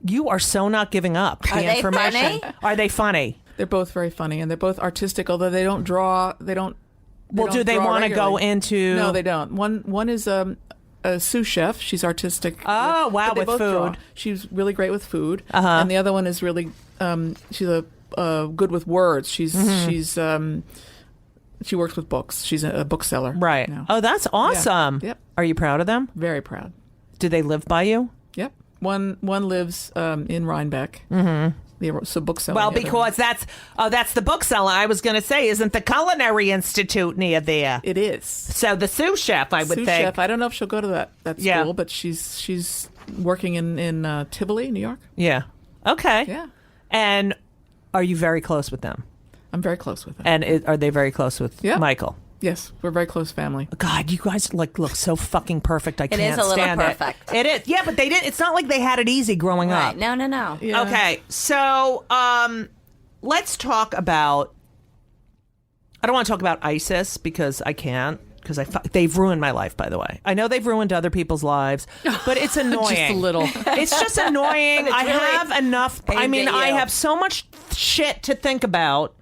You are so not giving up the Are they information. funny? Are they funny? They're both very funny, and they're both artistic, although they don't draw. They don't. Well, do they draw want to go regularly. into? No, they don't. One is a sous chef. She's artistic. Oh, wow, but they with both draw. food. She's really great with food. Uh-huh. And the other one is really. She's good with words. She's she works with books. She's a bookseller. Right. now. Oh, that's awesome. Yep. Are you proud of them? Very proud. Do they live by you? Yep. One lives in Rhinebeck. Mm-hmm. So bookseller. Well, the other one. because that's the bookseller. I was going to say, isn't the Culinary Institute near there? It is. So the sous chef, I would Sous think. chef. I don't know if she'll go to that school, Yeah. but she's working in Tivoli, New York. Yeah. Okay. Yeah. And are you very close with them? I'm very close with her. And are they very close with Yeah. Michael? Yes, we're a very close family. God, you guys look so fucking perfect. I can't is a little stand perfect. it. It is. Yeah, but they didn't. It's not like they had it easy growing Right. up. No. Yeah. Okay, so let's talk about. I don't want to talk about ISIS because I can't. Because they've ruined my life. By the way, I know they've ruined other people's lives, but it's annoying. Just a little. It's just annoying. I have enough. I aimed mean, at I you. have so much shit to think about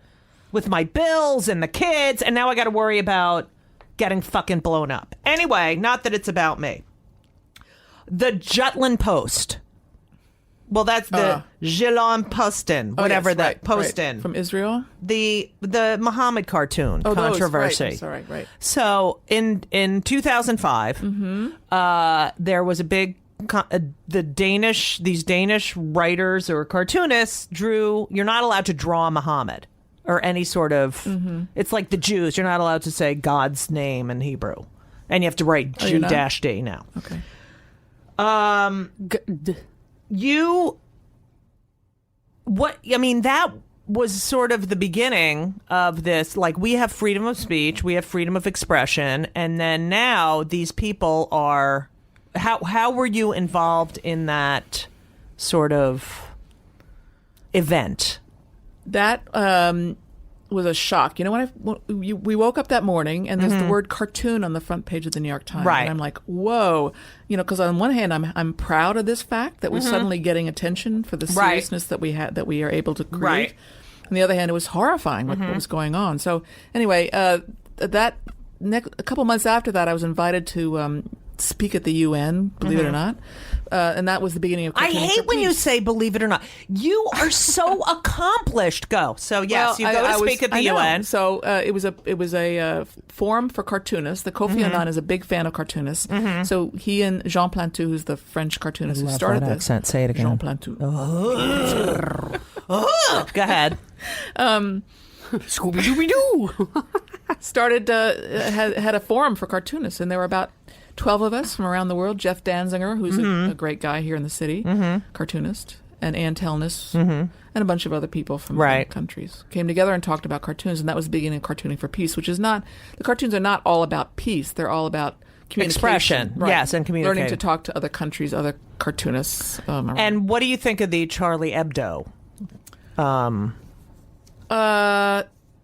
with my bills and the kids, and now I got to worry about getting fucking blown up. Anyway, not that it's about me. The Jutland Post. Well, that's the Jilon Postin, Oh, whatever yes, that right, Postin. right. From Israel. The Muhammad cartoon Oh, controversy. Those, right. So in 2005, there was a big these Danish writers or cartoonists drew. You're not allowed to draw Muhammad or any sort of. It's like the Jews. You're not allowed to say God's name in Hebrew, and you have to write you're not? G-D now. Okay. That was sort of the beginning of this. Like, we have freedom of speech, we have freedom of expression, and then now these people are. How were you involved in that sort of event? That was a shock. You know, we woke up that morning and there's the word cartoon on the front page of the New York Times. Right. And I'm like, whoa. You know, because on one hand, I'm proud of this fact that we're suddenly getting attention for the seriousness that we are able to create. Right. On the other hand, it was horrifying what was going on. So anyway, a couple months after that, I was invited to speak at the UN, believe it or not. And that was the beginning of I Cartooning hate for when you Peace. say "believe it or not." You are so accomplished. Go. So yes, Well, you go I to was- speak at the I know. UN. So it was a forum for cartoonists. The Kofi Annan is a big fan of cartoonists. So he and Jean Plantu, who's the French cartoonist who love started that this. accent. Say it again. Jean Plantu. Go ahead. Scooby Dooby Doo. Started had a forum for cartoonists, and there were about 12 of us from around the world. Jeff Danziger, who's a great guy here in the city, cartoonist, and Ann Telnis, and a bunch of other people from other Right. countries came together and talked about cartoons, and that was the beginning of Cartooning for Peace, which is not, the cartoons are not all about peace, they're all about communication. Expression, yes, and Learning communicating. to talk to other countries, other cartoonists. Around. And what do you think of the Charlie Hebdo?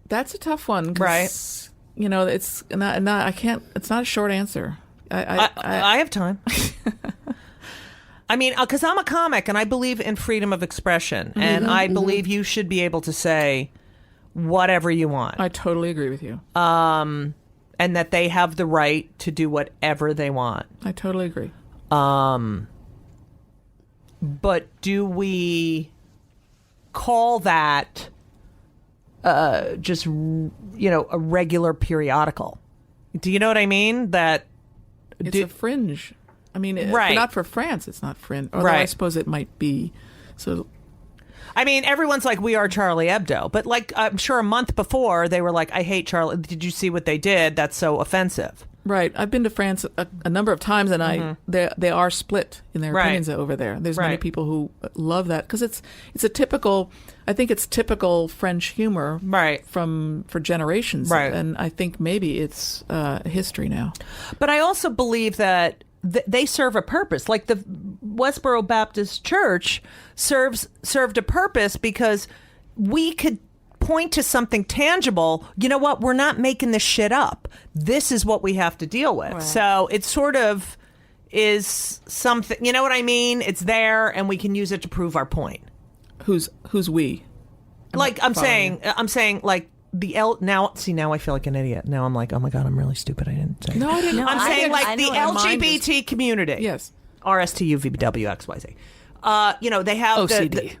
That's a tough one, 'cause, Right. You know, it's not. I can't. It's not a short answer. I have time. I mean, because I'm a comic and I believe in freedom of expression, and I believe you should be able to say whatever you want, I totally agree with you. and that they have the right to do whatever they want. I totally agree. But do we call that just, a regular periodical? Do you know what I mean? That It's a fringe. I mean, Right. not for France, it's not fringe. Although I Right. suppose it might be. So I mean, everyone's like, we are Charlie Hebdo. But like, I'm sure a month before, they were like, I hate Charlie. Did you see what they did? That's so offensive. right, I've been to France a number of times, and they are split in their Right. opinions over there. There's many Right. people who love that because it's a typical. I think it's typical French humor, Right. for generations, Right. And I think maybe it's history now. But I also believe that they serve a purpose. Like the Westboro Baptist Church served a purpose because we could point to something tangible. You know what? We're not making this shit up. This is what we have to deal with. Right. So it sort of is something, you know what I mean? It's there and we can use it to prove our point. Who's we? Like I'm following saying like now I feel like an idiot. Now I'm like, oh my God, I'm really stupid. I didn't say No, I didn't. No, I'm I saying didn't- like I the know. My mind is- LGBT community. Yes. RSTUVWXYZ. They have OCD.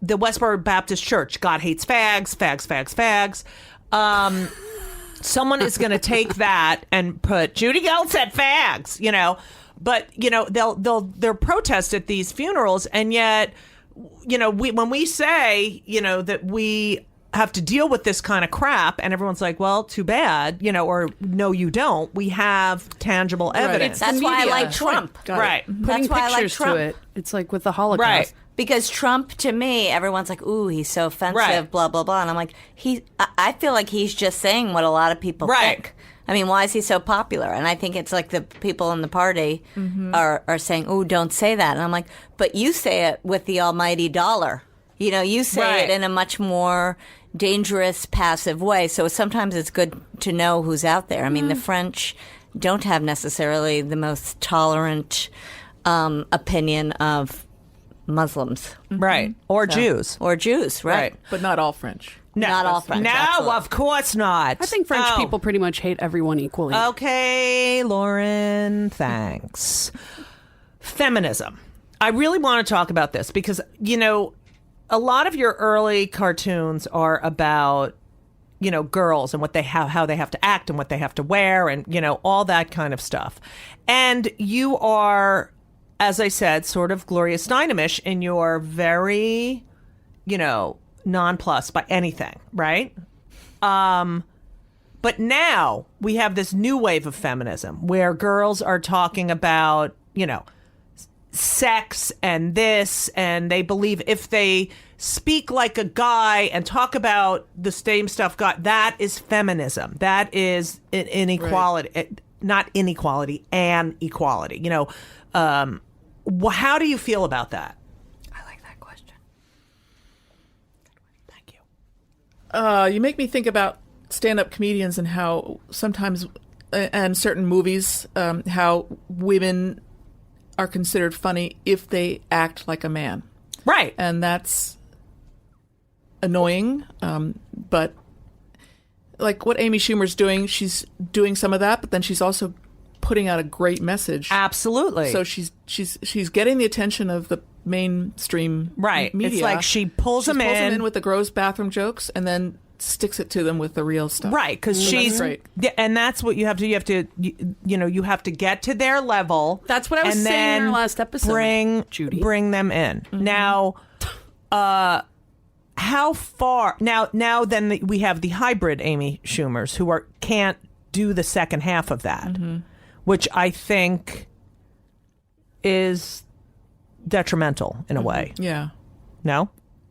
the Westboro Baptist Church. God hates fags, fags, fags, fags. Someone is going to take that and put Judy Gell said fags, but they'll protest at these funerals, and yet, when we say, that we have to deal with this kind of crap, and everyone's like, well, too bad, or no, you don't. We have tangible evidence. It's That's the why I media. like Trump. Got it. Right. Putting That's why I like pictures Trump. to it. It's like with the Holocaust. Right. Because Trump, to me, everyone's like, ooh, he's so offensive, Right. blah, blah, blah. And I'm like, I feel like he's just saying what a lot of people Right. think. I mean, why is he so popular? And I think it's like the people in the party are saying, ooh, don't say that. And I'm like, but you say it with the almighty dollar. You say Right. it in a much more dangerous, passive way. So sometimes it's good to know who's out there. I mean, the French don't have necessarily the most tolerant opinion of Muslims Right. Or Jews. or Jews, right? Right. But not all French. No, Not all French, No, absolutely. of course not. I think French Oh. people pretty much hate everyone equally. Okay, Lauren, thanks. Feminism. I really want to talk about this because, a lot of your early cartoons are about, girls and how they have to act and what they have to wear and, all that kind of stuff. And you are, as I said, sort of Gloria Steinomish in your very, nonplussed by anything, right? But now we have this new wave of feminism where girls are talking about, sex and this, and they believe if they speak like a guy and talk about the same stuff, that is feminism. That is inequality, not inequality, and equality. How do you feel about that? I like that question. Thank you. You make me think about stand-up comedians and how sometimes, and certain movies, how women are considered funny if they act like a man. Right. And that's annoying, but like what Amy Schumer's doing, she's doing some of that, but then she's also putting out a great message. Absolutely. So she's getting the attention of the mainstream Right. media. It's like she pulls them in. with the gross bathroom jokes and then sticks it to them with the real stuff. Right, because she's great. yeah, and that's what you have to. You have to, you have to get to their level. That's what I was and saying in then our last episode, Bring Judy. bring them in now. How far now? Then we have the hybrid Amy Schumers who can't do the second half of that, which I think is detrimental in a way. Yeah. No.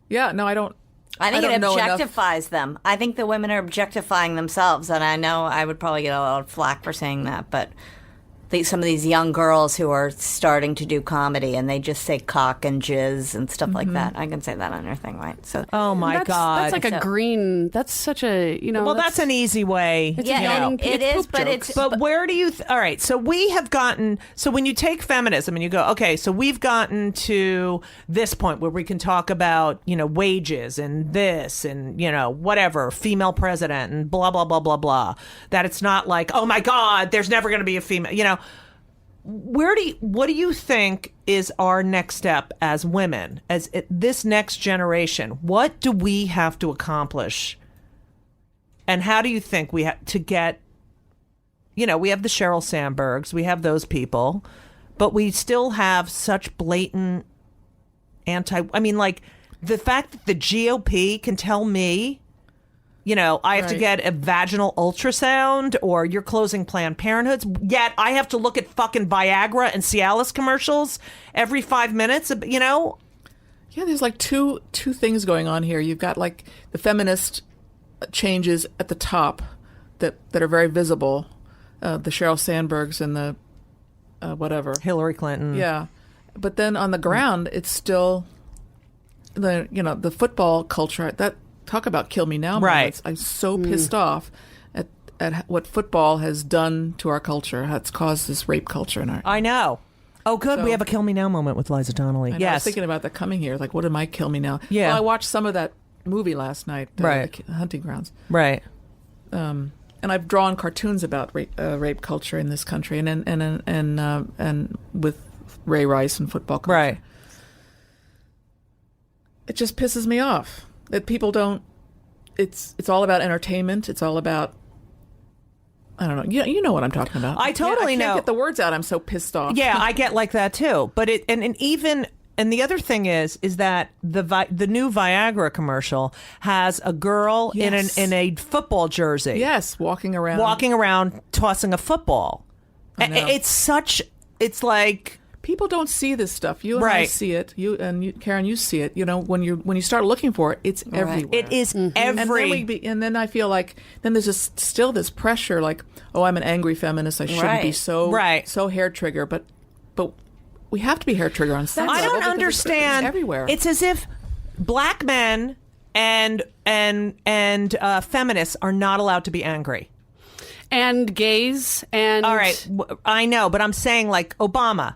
Yeah. No, I don't. I think don't it know enough. objectifies them. I think the women are objectifying themselves, and I know I would probably get a lot of flack for saying that, but some of these young girls who are starting to do comedy and they just say cock and jizz and stuff like that. I can say that on your thing, right? So, Oh my God. That's like a green. That's such a well, that's an easy way. It's yeah, a young, it it's is, poop but jokes. it's But where do you? All right. So we have gotten. So when you take feminism and you go, okay, so we've gotten to this point where we can talk about wages and this and whatever female president and blah blah blah blah blah. That it's not like, oh my God, there's never going to be a female. What do you think is our next step as women, this next generation? What do we have to accomplish? And how do you think we have to get we have the Sheryl Sandbergs, we have those people, but we still have such blatant like the fact that the GOP can tell me, I have to get a vaginal ultrasound or you're closing Planned Parenthoods, yet I have to look at fucking Viagra and Cialis commercials every 5 minutes, Yeah, there's like two things going on here. You've got like the feminist changes at the top that are very visible, the Sheryl Sandbergs and the whatever. Hillary Clinton. Yeah. But then on the ground, it's still the football culture. That talk about kill me now moments. I'm so pissed off at what football has done to our culture. How it's caused this rape culture in our. I know. Oh, good. So- We have a kill me now moment with Liza Donnelly. I know, I was Yes. thinking about that coming here. Like, what am I kill me now? Yeah. Well, I watched some of that movie last night. Right. The Hunting Grounds. Right. And I've drawn cartoons about rape culture in this country, and with Ray Rice and football culture. Right. It just pisses me off that people don't. It's all about entertainment. It's all about. I don't know. You know what I'm talking about. I totally I know. can't get the words out. I'm so pissed off. Yeah, I get like that too. But and the other thing is that the new Viagra commercial has a girl Yes. in a football jersey. Yes, walking around tossing a football. I know. It's like people don't see this stuff. You and I Right. see it. Karen, you see it. When you start looking for it, it's everywhere. it is every And then I feel like then there's still this pressure, like, oh, I'm an angry feminist. I shouldn't be Right. so hair trigger, but we have to be hair trigger on some I level don't because understand. it's everywhere. It's as if black men and feminists are not allowed to be angry. And gays and All right, I know, but I'm saying like Obama.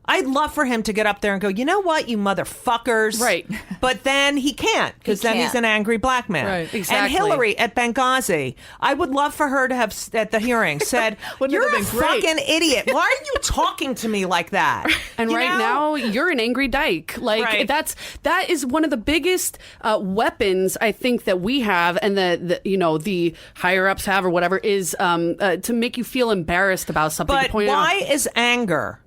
I'd love for him to get up there and go, you know what, you motherfuckers. Right. But then he can't, because then he's can't. an angry black man. Right, exactly. And Hillary at Benghazi, I would love for her to have, at the hearing, said, Wouldn't it you're a have been great?" fucking idiot. Why are you talking to me like that? And You right know? now, you're an angry dyke. Like Right. that is one of the biggest weapons I think that we have, and the higher ups have, or whatever, is to make you feel embarrassed about something. to But point why out. is anger,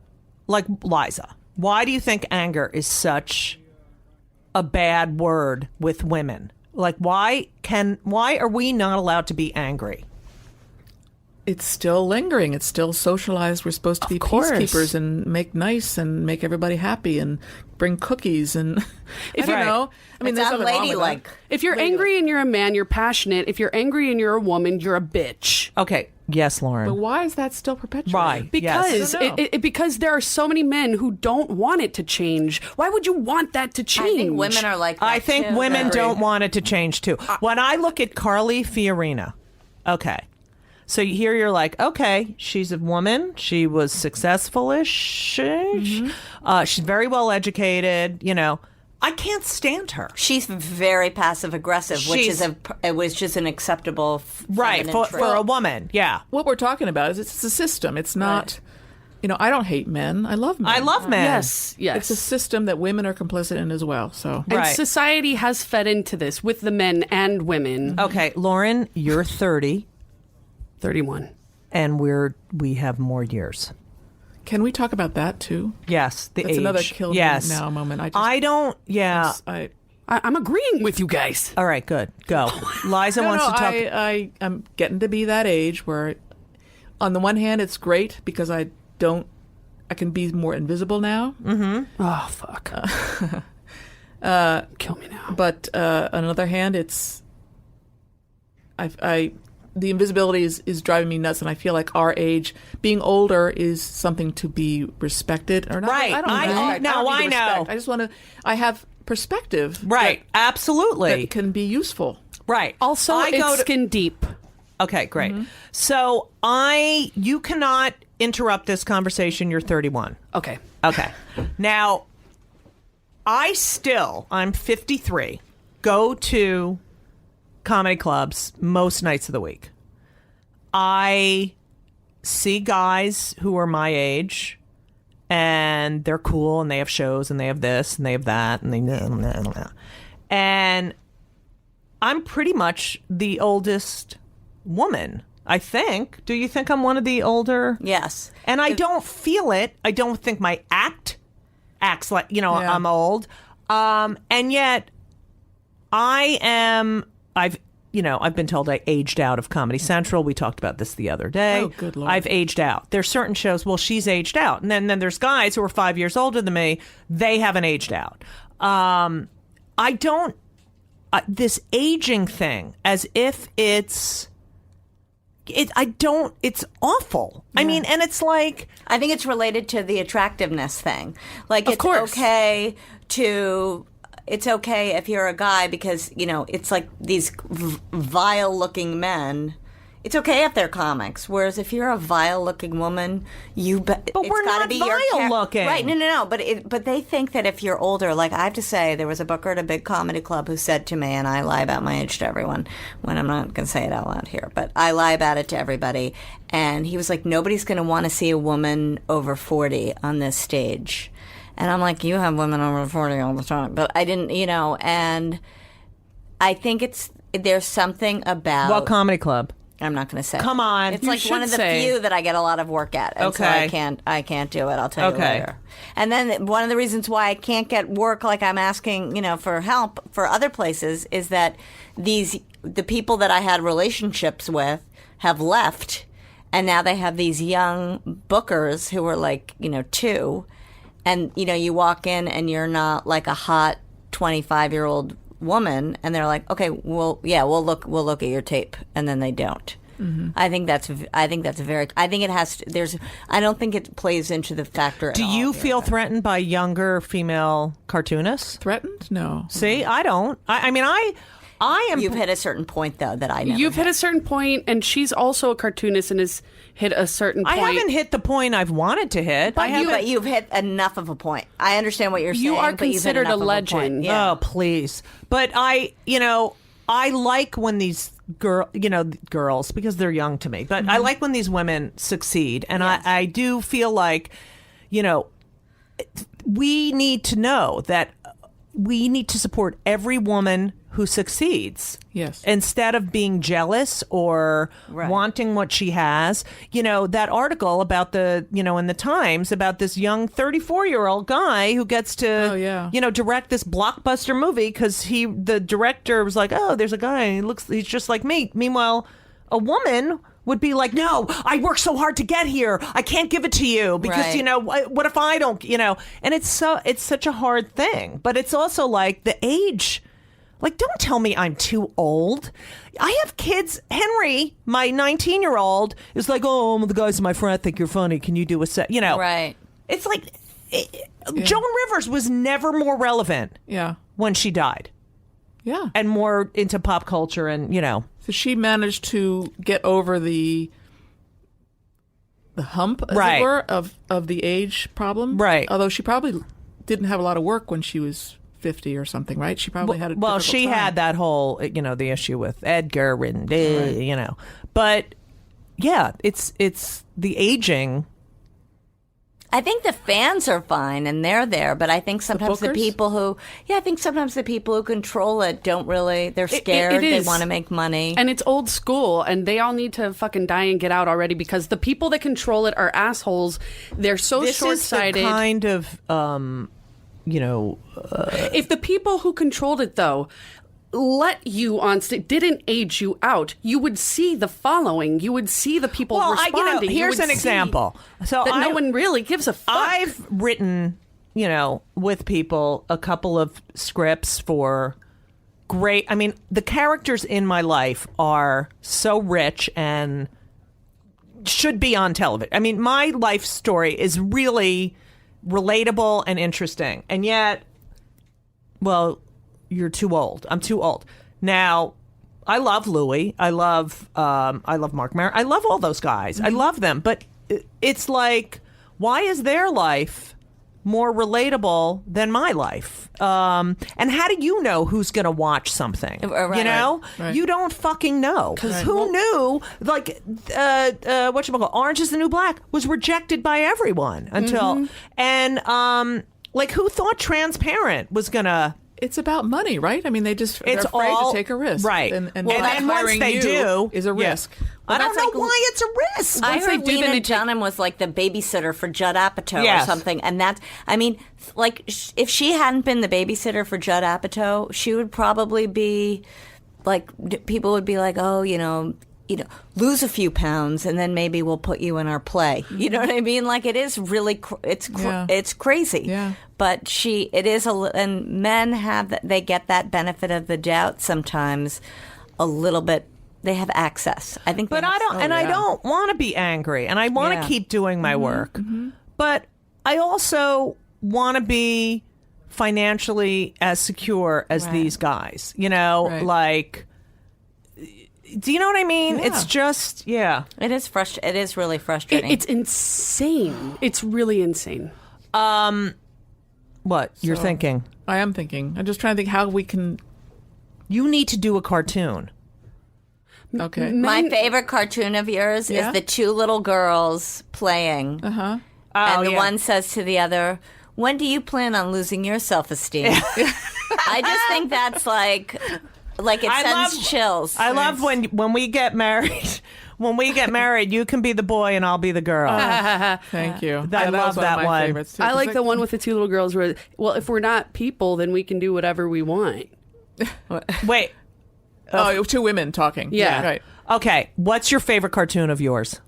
like Liza, why do you think anger is such a bad word with women? Like, why are we not allowed to be angry? It's still lingering. It's still socialized. We're supposed to be course. peacekeepers and make nice and make everybody happy and bring cookies and If you you're- know. I mean, It's there's nothing wrong with unladylike. that. If you're angry and you're a man, you're passionate. If you're angry and you're a woman, you're a bitch. Okay, yes, Lauren. But why is that still perpetuated? Right. Because I don't know. because there are so many men who don't want it to change. Why would you want that to I change? think women are like that I think too, women though. don't want it to change too. When I look at Carly Fiorina, okay. So here you're like, okay, she's a woman. She was successful-ish. She's very well educated. I can't stand her. She's very passive aggressive, which She's- it was just an acceptable Right, feminine for trait. a woman. Yeah. What we're talking about is it's a system. It's not, I don't hate men. I love men. I love men. Yes. It's a system that women are complicit in as well. So And Right. society has fed into this with the men and women. Okay, Lauren, you're 30, 31. and we have more years. can we talk about that too? Yes, the That's age. another kill me yes. now moment. I don't. Yeah. I'm agreeing with you guys. All right, good. Go. Liza wants to talk. I'm getting to be that age where, on the one hand, it's great because I can be more invisible now. Oh, fuck. Kill me now. But on the other hand, it's the invisibility is driving me nuts, and I feel like our age, being older, is something to be respected or not. Right. I don't I- respect. no, don't need I respect. know. I just want to. I have perspective. Right. Absolutely. That can be useful. Right. Also, I go it's to- skin deep. Okay, great. So you cannot interrupt this conversation. You're 31. Okay. Okay. Now, I'm 53, go to comedy clubs most nights of the week. I see guys who are my age, and they're cool, and they have shows, and they have this, and they have that, and and I'm pretty much the oldest woman I think. Do you think I'm one of the older? Yes. And I don't feel it. I don't think my acts like, Yeah. I'm old. And yet I've been told I aged out of Comedy Central. We talked about this the other day. Oh, good Lord. I've aged out. There's certain shows, well, she's aged out. And then there's guys who are 5 years older than me. They haven't aged out. I don't, this aging thing, as if it's awful. I mean, and it's like, I think it's related to the attractiveness thing. Like, Of it's course. okay if you're a guy because, it's like these vile-looking men. It's okay if they're comics. Whereas if you're a vile-looking woman, But we're not vile-looking. Right, no. But they think that if you're older, like I have to say, there was a booker at a big comedy club who said to me, and I lie about my age to everyone when I'm not going to say it out loud here, but I lie about it to everybody. And he was like, nobody's going to want to see a woman over 40 on this stage. And I'm like, you have women over 40 all the time. But I didn't, and I think there's something about... what comedy club? I'm not going to say. Come on. It's You like one should of the say. few that I get a lot of work at. And so Okay. I can't do it. I'll tell you Okay. later. And then one of the reasons why I can't get work like I'm asking, for help for other places is that the people that I had relationships with have left, and now they have these young bookers who are like, 2, and you walk in and you're not like a hot 25-year-old woman, and they're like, okay, we'll look at your tape, and then they don't. Mm-hmm. I think that's very. I think it has. I don't think it plays into the factor. Do you feel threatened by younger female cartoonists? Threatened? No. See, I don't. I mean, I am. You've hit a certain point though that I never. You've hit a certain point, and she's also a cartoonist and has hit a certain point. I haven't hit the point I've wanted to hit. But you've hit enough of a point. I understand what you're saying. You are but you've hit considered a enough of point. legend. Yeah. Oh, please. But I like when these girls, because they're young to me, but I like when these women succeed. And Yes. I do feel like, we need to know that we need to support every woman who succeeds. Yes. Instead of being jealous or Right. wanting what she has. That article about in the Times about this young 34-year-old guy who gets to, Oh, yeah. direct this blockbuster movie because the director was like, oh, there's a guy, he's just like me. Meanwhile, a woman would be like, no, I worked so hard to get here. I can't give it to you because, Right. what if I don't, and it's such a hard thing. But it's also like the age. Like, don't tell me I'm too old. I have kids. Henry, my 19-year-old, is like, oh, the guys in my frat think you're funny. Can you do a set? Right. It's like Joan Rivers was never more relevant Yeah. when she died Yeah. and more into pop culture and, So she managed to get over the hump, as Right. it were, of the age problem. Right. Although she probably didn't have a lot of work when she was 50 or something, right? She probably had a well, difficult she time. had that whole, the issue with Edgar and, But, yeah, it's the aging. I think the fans are fine and they're there, but I think sometimes the bookers? people who control it don't really. They're scared. it They is. want to make money. And it's old school, and they all need to fucking die and get out already because the people that control it are assholes. They're so This is the short-sighted. kind of, If the people who controlled it, though, let you on stage, didn't age you out, you would see the following. You would see the people Well, responding. You here's would an see example. So that no one really gives a fuck. I've written, with people a couple of scripts for great. I mean, the characters in my life are so rich and should be on television. I mean, my life story is really relatable and interesting. And yet, well, you're too old. I'm too old. Now, I love Louis. I love Mark Maron. I love all those guys. I love them. But it's like, why is their life more relatable than my life? And how do you know who's going to watch something? Right. Right. You don't fucking know. Because who knew? Like, whatchamacallit, Orange is the New Black was rejected by everyone until, and like, who thought Transparent was going to it's about money, right? I mean, they're It's afraid all to take a risk, right? And then hiring once they you do, is a risk. I don't that's know like- why it's a risk. I Once they heard do, then Lena they take- Dunham was like the babysitter for Judd Apatow Yes. or something, and that's. I mean, like if she hadn't been the babysitter for Judd Apatow, she would probably be like people would be like, oh, lose a few pounds, and then maybe we'll put you in our play. You know what I mean? Like it is really, it's crazy. Yeah. But it is and men they get that benefit of the doubt sometimes, a little bit. They have access. I think, But I don't, I don't want to be angry, and I want to Yeah. keep doing my work. But I also want to be financially as secure as Right. these guys. Right. Like, do you know what I mean? Yeah. It's just, yeah. It is It is really frustrating. It's insane. It's really insane. What you're thinking? I am thinking. I'm just trying to think how we can. You need to do a cartoon. Okay. My favorite cartoon of yours Yeah? is the two little girls playing. Uh-huh. And the yeah. one says to the other, when do you plan on losing your self-esteem? I just think that's like it sends chills. I love when we get married. When we get married, you can be the boy and I'll be the girl. Thank you. I That love was one that of my one. favorites, too, I 'cause like the one with the two little girls where, well, if we're not people, then we can do whatever we want. Wait. Oh, two women talking. Yeah. Right. Okay. What's your favorite cartoon of yours?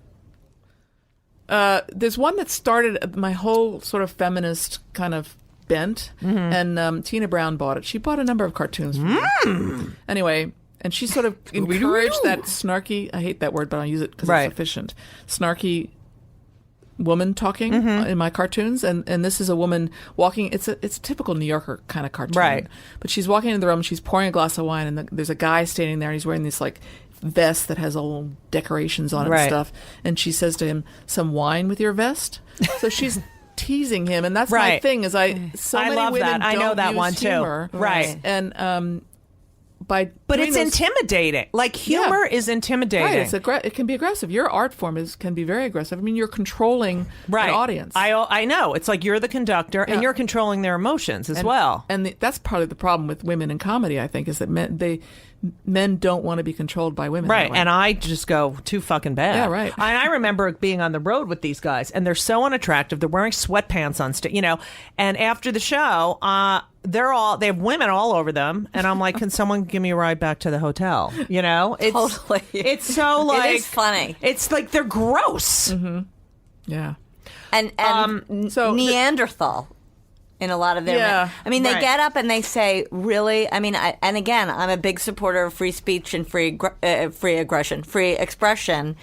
There's one that started my whole sort of feminist kind of bent, and Tina Brown bought it. She bought a number of cartoons from me. Anyway, and she sort of encouraged that snarky, I hate that word, but I'll use it because Right. it's efficient, snarky woman talking in my cartoons. And this is a woman walking, it's a typical New Yorker kind of cartoon. Right. But she's walking into the room, she's pouring a glass of wine, and there's a guy standing there, and he's wearing this like vest that has all decorations on it Right. and stuff. And she says to him, "Some wine with your vest?" So she's teasing him, and that's my Right. thing. Is I I love women that. I know don't that use one too. humor. Right. And by But doing it's those- intimidating. Like humor is intimidating. Right, it can be aggressive. Your art form can be very aggressive. I mean, you're controlling Right. an audience. I know. It's like you're the conductor and Yeah. you're controlling their emotions as well. And that's part of the problem with women in comedy, I think, is that men don't want to be controlled by women. Right. that way. And I just go too fucking bad. Yeah, right. And I remember being on the road with these guys and they're so unattractive. They're wearing sweatpants on stage, and after the show, they have women all over them. And I'm like, can someone give me a ride back to the hotel? It's Totally. It's so like, it is funny. It's like they're gross. yeah. And so Neanderthal in a lot of their. Yeah, I mean, they right. get up and they say, "Really?" I mean, and again, I'm a big supporter of free speech and free expression,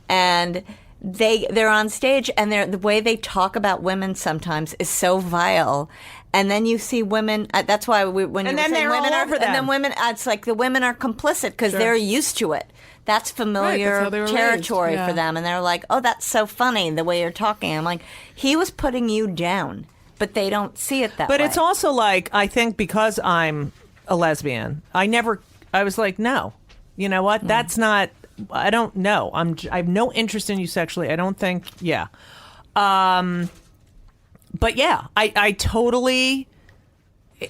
and they're on stage and the way they talk about women sometimes is so vile. And then you see women. That's why when you And were then saying they're women all are, over and then them. women. It's like the women are complicit because they're used to it. That's familiar how they were raised. territory Yeah. for them, and they're like, "Oh, that's so funny the way you're talking." I'm like, he was putting you down, but they don't see it that way. But it's also like, I think because I'm a lesbian, I was like, no, you know what? That's not, I don't know. I have no interest in you sexually. I don't think, yeah. But yeah, I totally,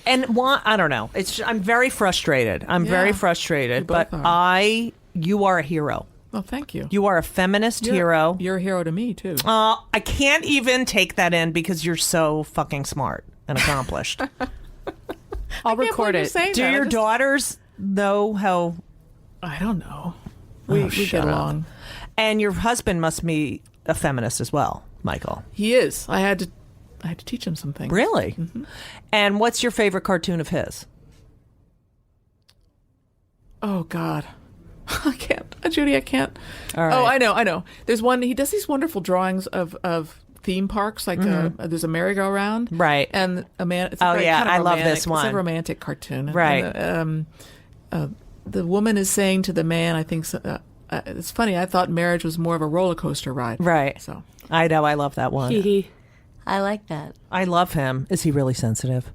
and I don't know. I'm very frustrated. I'm very Yeah, frustrated, you both but are. you are a hero. Well, thank you. You are a feminist hero. You're a hero to me too. I can't even take that in because you're so fucking smart and accomplished. I'll record it. Do your daughters know how? I don't know. We shut get up. along. And your husband must be a feminist as well, Michael. He is. I had to teach him some things. Really? Mm-hmm. And what's your favorite cartoon of his? Oh God. I can't. Judy, I can't. All right. Oh, I know. There's one. He does these wonderful drawings of theme parks. Like there's a merry-go-round, Right. And a man. It's Oh, very yeah, kind of I love romantic- this one. It's a romantic cartoon, Right. And the woman is saying to the man, I think. It's funny. I thought marriage was more of a roller coaster ride. Right. So I know. I love that one. Hee I like that. I love him. Is he really sensitive?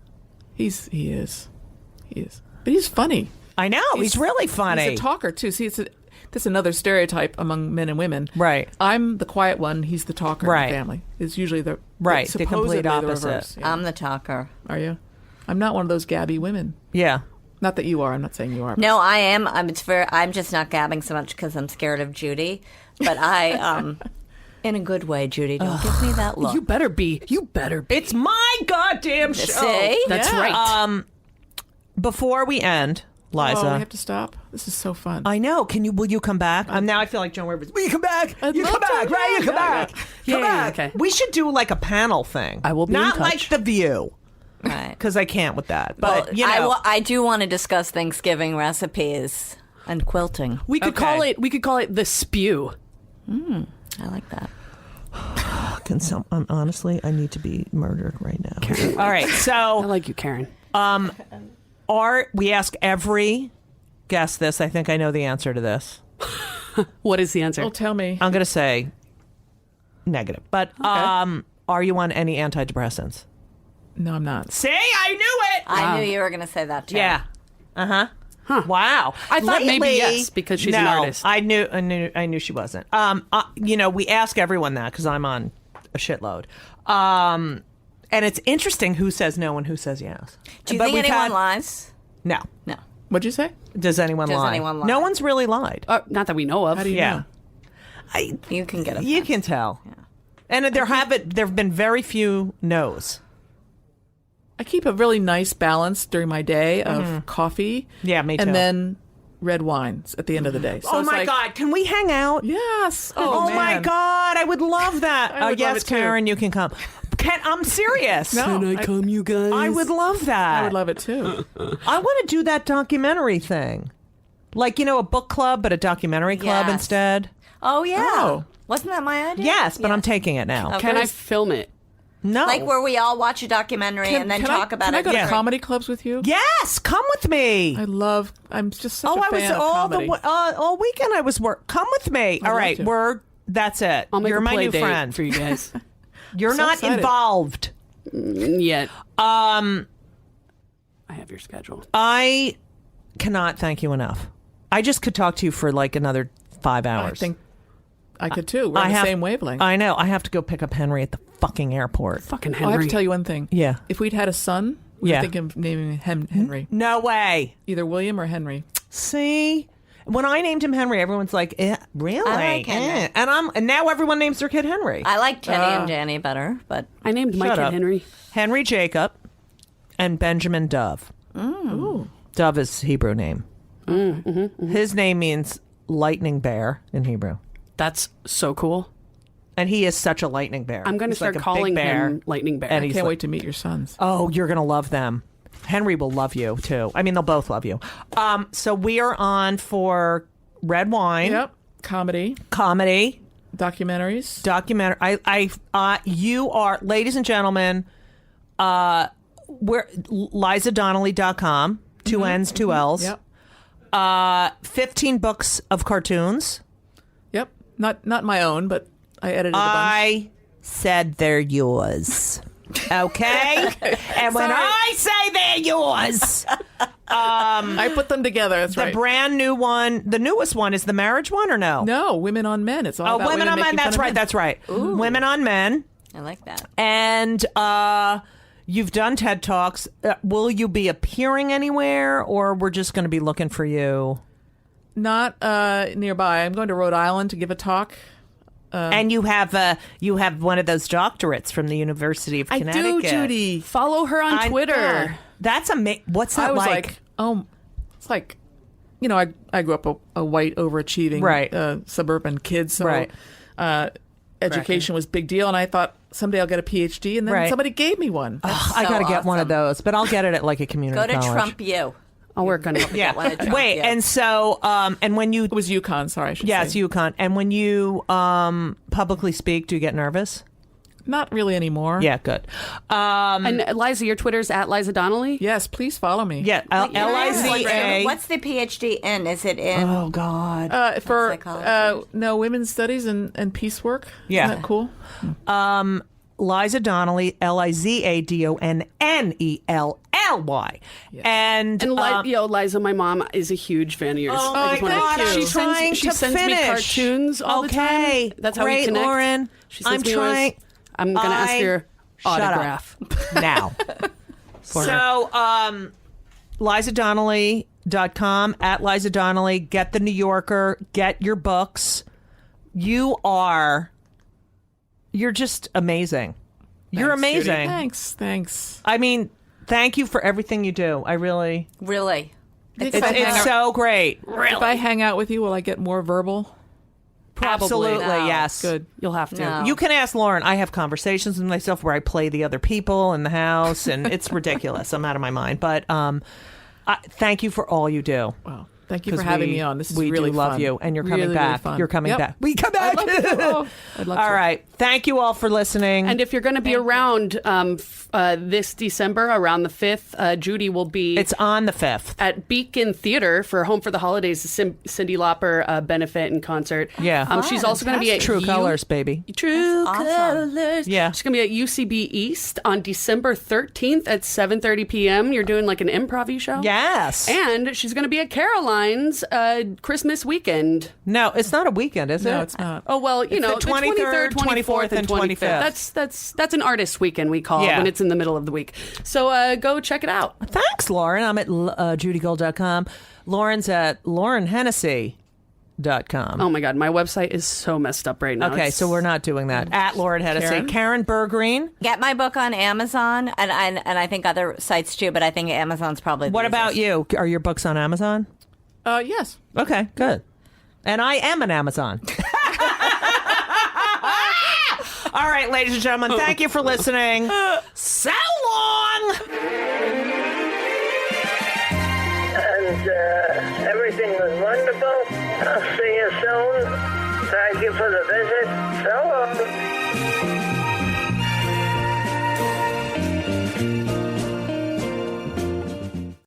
he is, but he's funny. I know. He's really funny. He's a talker too. See, that's another stereotype among men and women. Right. I'm the quiet one. He's the talker Right. in the family. It's usually the Right, the supposedly complete the opposite. reverse. Yeah. I'm the talker. Are you? I'm not one of those gabby women. Yeah. Not that you are. I'm not saying you are. No, I am. I'm just not gabbing so much because I'm scared of Judy. But I, in a good way, Judy. Don't give me that look. You better be. It's my goddamn show. See? That's Yeah. right. Before we end, Liza. Oh, we have to stop. This is so fun. I know. Will you come back? Now I feel like Joan Rivers. Will you come back? You love come back, to. right? You come Yeah, back. yeah. Come Yeah, back. okay. We should do like a panel thing. I will be in Not touch. like The View, Right. because I can't with that. Well, But, you know. I do want to discuss Thanksgiving recipes and quilting. We could Okay. call it the spew. I like that. Honestly, I need to be murdered right now. All right. I So like you, Karen. we ask every guest this. I think I know the answer to this. What is the answer? Well, tell me. I'm going to say negative. But are you on any antidepressants? No, I'm not. See, I knew it. I knew you were going to say that too. Yeah. Huh. Wow. I thought maybe Lately- yes, because she's an No, artist. I knew she wasn't. We ask everyone that because I'm on a shitload. And it's interesting who says no and who says yes. Do you But think we've anyone had- lies? No. No. What'd you say? Does anyone lie? anyone lie? No one's really lied. Not that we know of. How do you Yeah. know? You can get a You can tell. And there have been very few no's. I keep a really nice balance during my day of coffee. Yeah, me too. And then red wines at the end of the day. So Oh it's my like, God! Can we hang out? Yes. Oh my man. God! I would love that. I would yes, love it too. Karen, you can come. I'm serious. No. Can I come, you guys? I would love that. I would love it too. I want to do that documentary thing. Like, a book club, but a documentary club Yes. instead. Oh, yeah. Oh. Wasn't that my idea? Yes, but I'm taking it now. Okay. Can I film it? No. Like where we all watch a documentary and then talk about Can I it. go to Yeah. comedy clubs with you? Yes, come with me. I'm just such a I was fan of comedy. all weekend I was Come with me. All love right, to. that's it. I'll make You're a my play new date friend. for you guys. You're So not excited. involved. Yet. I have your schedule. I cannot thank you enough. I just could talk to you for like another 5 hours. I think I could too. We're on the same wavelength. I know. I have to go pick up Henry at the fucking airport. Fucking I Henry. have to tell you one thing. Yeah. If we'd had a son, we Yeah. were thinking of naming him Henry. No way. Either William or Henry. See? When I named him Henry, everyone's like, really? I like Henry. And now everyone names their kid Henry. I like Jenny and Danny better, but I named my Shut kid up. Henry. Henry Jacob and Benjamin Dove. Ooh. Dove is his Hebrew name. His name means lightning bear in Hebrew. That's so cool. And he is such a lightning bear. I'm going to He's like start a big calling bear. him Lightning Bear. And I he's can't like- wait to meet your sons. Oh, you're going to love them. Henry will love you too. I mean, they'll both love you. So we are on for red wine, Yep. Comedy, comedy, documentaries. documentary. You are, ladies and gentlemen, we're LizaDonnelly.com, 2 N's, 2 L's. Yep. 15 books of cartoons. Yep. Not my own, but I edited a bunch. I said they're yours. Okay? And when Sorry. I say they're yours, I put them together. That's the right. brand new one, the newest one is the marriage one or no? No, Women on Men. It's all Oh, about Women on Men. making fun That's of right. men. That's right. Women on Men. I like that. And you've done TED Talks. Will you be appearing anywhere or we're just going to be looking for you? Not nearby. I'm going to Rhode Island to give a talk. And you have one of those doctorates from the University of I Connecticut. do, Judy. Follow her on Twitter. God, that's amazing. What's that I was like? like, oh, it's like, I grew up a white, overachieving Right. suburban kid, so Right. education was a big deal, and I thought someday I'll get a PhD, and then Right. somebody gave me one. I got to get one of awesome. those, but I'll get it at like a community Go to college. Trump U. I'll work on it. Yeah. one at Trump, Wait, yeah. and so and when you It was UConn, sorry, I should yes, say. UConn, and when you publicly speak, do you get nervous? Not really anymore. Yeah, good. And Liza, your Twitter's at Liza Donnelly? Yes, please follow me. Yeah, Liza. What's the PhD in? Is it in? Oh God. For psychology? women's studies and peace work. Yeah. Isn't that cool? Liza Donnelly, LizaDonnelly. And Liza, my mom is a huge fan of yours. Oh I my just wanna- God, I'm She trying sends, she to sends me finish. cartoons all the time. That's how we great, connect. Lauren. She sends I'm me yours. trying. I'm going to ask your Shut up. autograph. Now. for her. So, LizaDonnelly.com, at Liza Donnelly. Get the New Yorker. Get your books. You're just amazing. You're Thanks, Judy. amazing. Thanks. I mean, thank you for everything you do. I really. Really. It's so great. If I hang out with you, will I get more verbal? Probably. Absolutely, No. yes. Good. You'll have to. No. You can ask Lauren. I have conversations with myself where I play the other people in the house, and it's ridiculous. I'm out of my mind. But thank you for all you do. Wow. Thank you for having me on. This is we really do love fun. you, and you're coming Really, really back. fun. You're coming Yep. back. We come back. I'd love to. Oh, I'd love All to. right. Thank you all for listening. And if you're going to be around this December, around the 5th, Judy will be it's on the 5th. at Beacon Theater for Home for the Holidays, the Cyndi Lauper benefit and concert. Yeah. She's also going to be at True Colors, baby. True That's awesome. Colors. Yeah. She's going to be at UCB East on December 13th at 7:30 p.m. You're doing like an improv show? Yes. And she's going to be at Caroline's Christmas weekend. No, it's not a weekend, is it? No, it's not. Oh, well, you know, the 23rd, 24th, and 25th. That's an artist weekend, we call it, Yeah. when it's in the middle of the week. So go check it out. Thanks, Lauren. I'm at judygold.com. Lauren's at laurenhennessy.com. Oh my God, my website is so messed up right now. Okay, It's- so we're not doing that. At Lauren Hennessy. Karen Bergreen. Get my book on Amazon, and I think other sites too, but I think Amazon's probably the What about easiest. you? Are your books on Amazon? Yes. Okay, good. And I am an Amazon. All right, ladies and gentlemen, thank you for listening. So long! And everything was wonderful. I'll see you soon. Thank you for the visit. So long.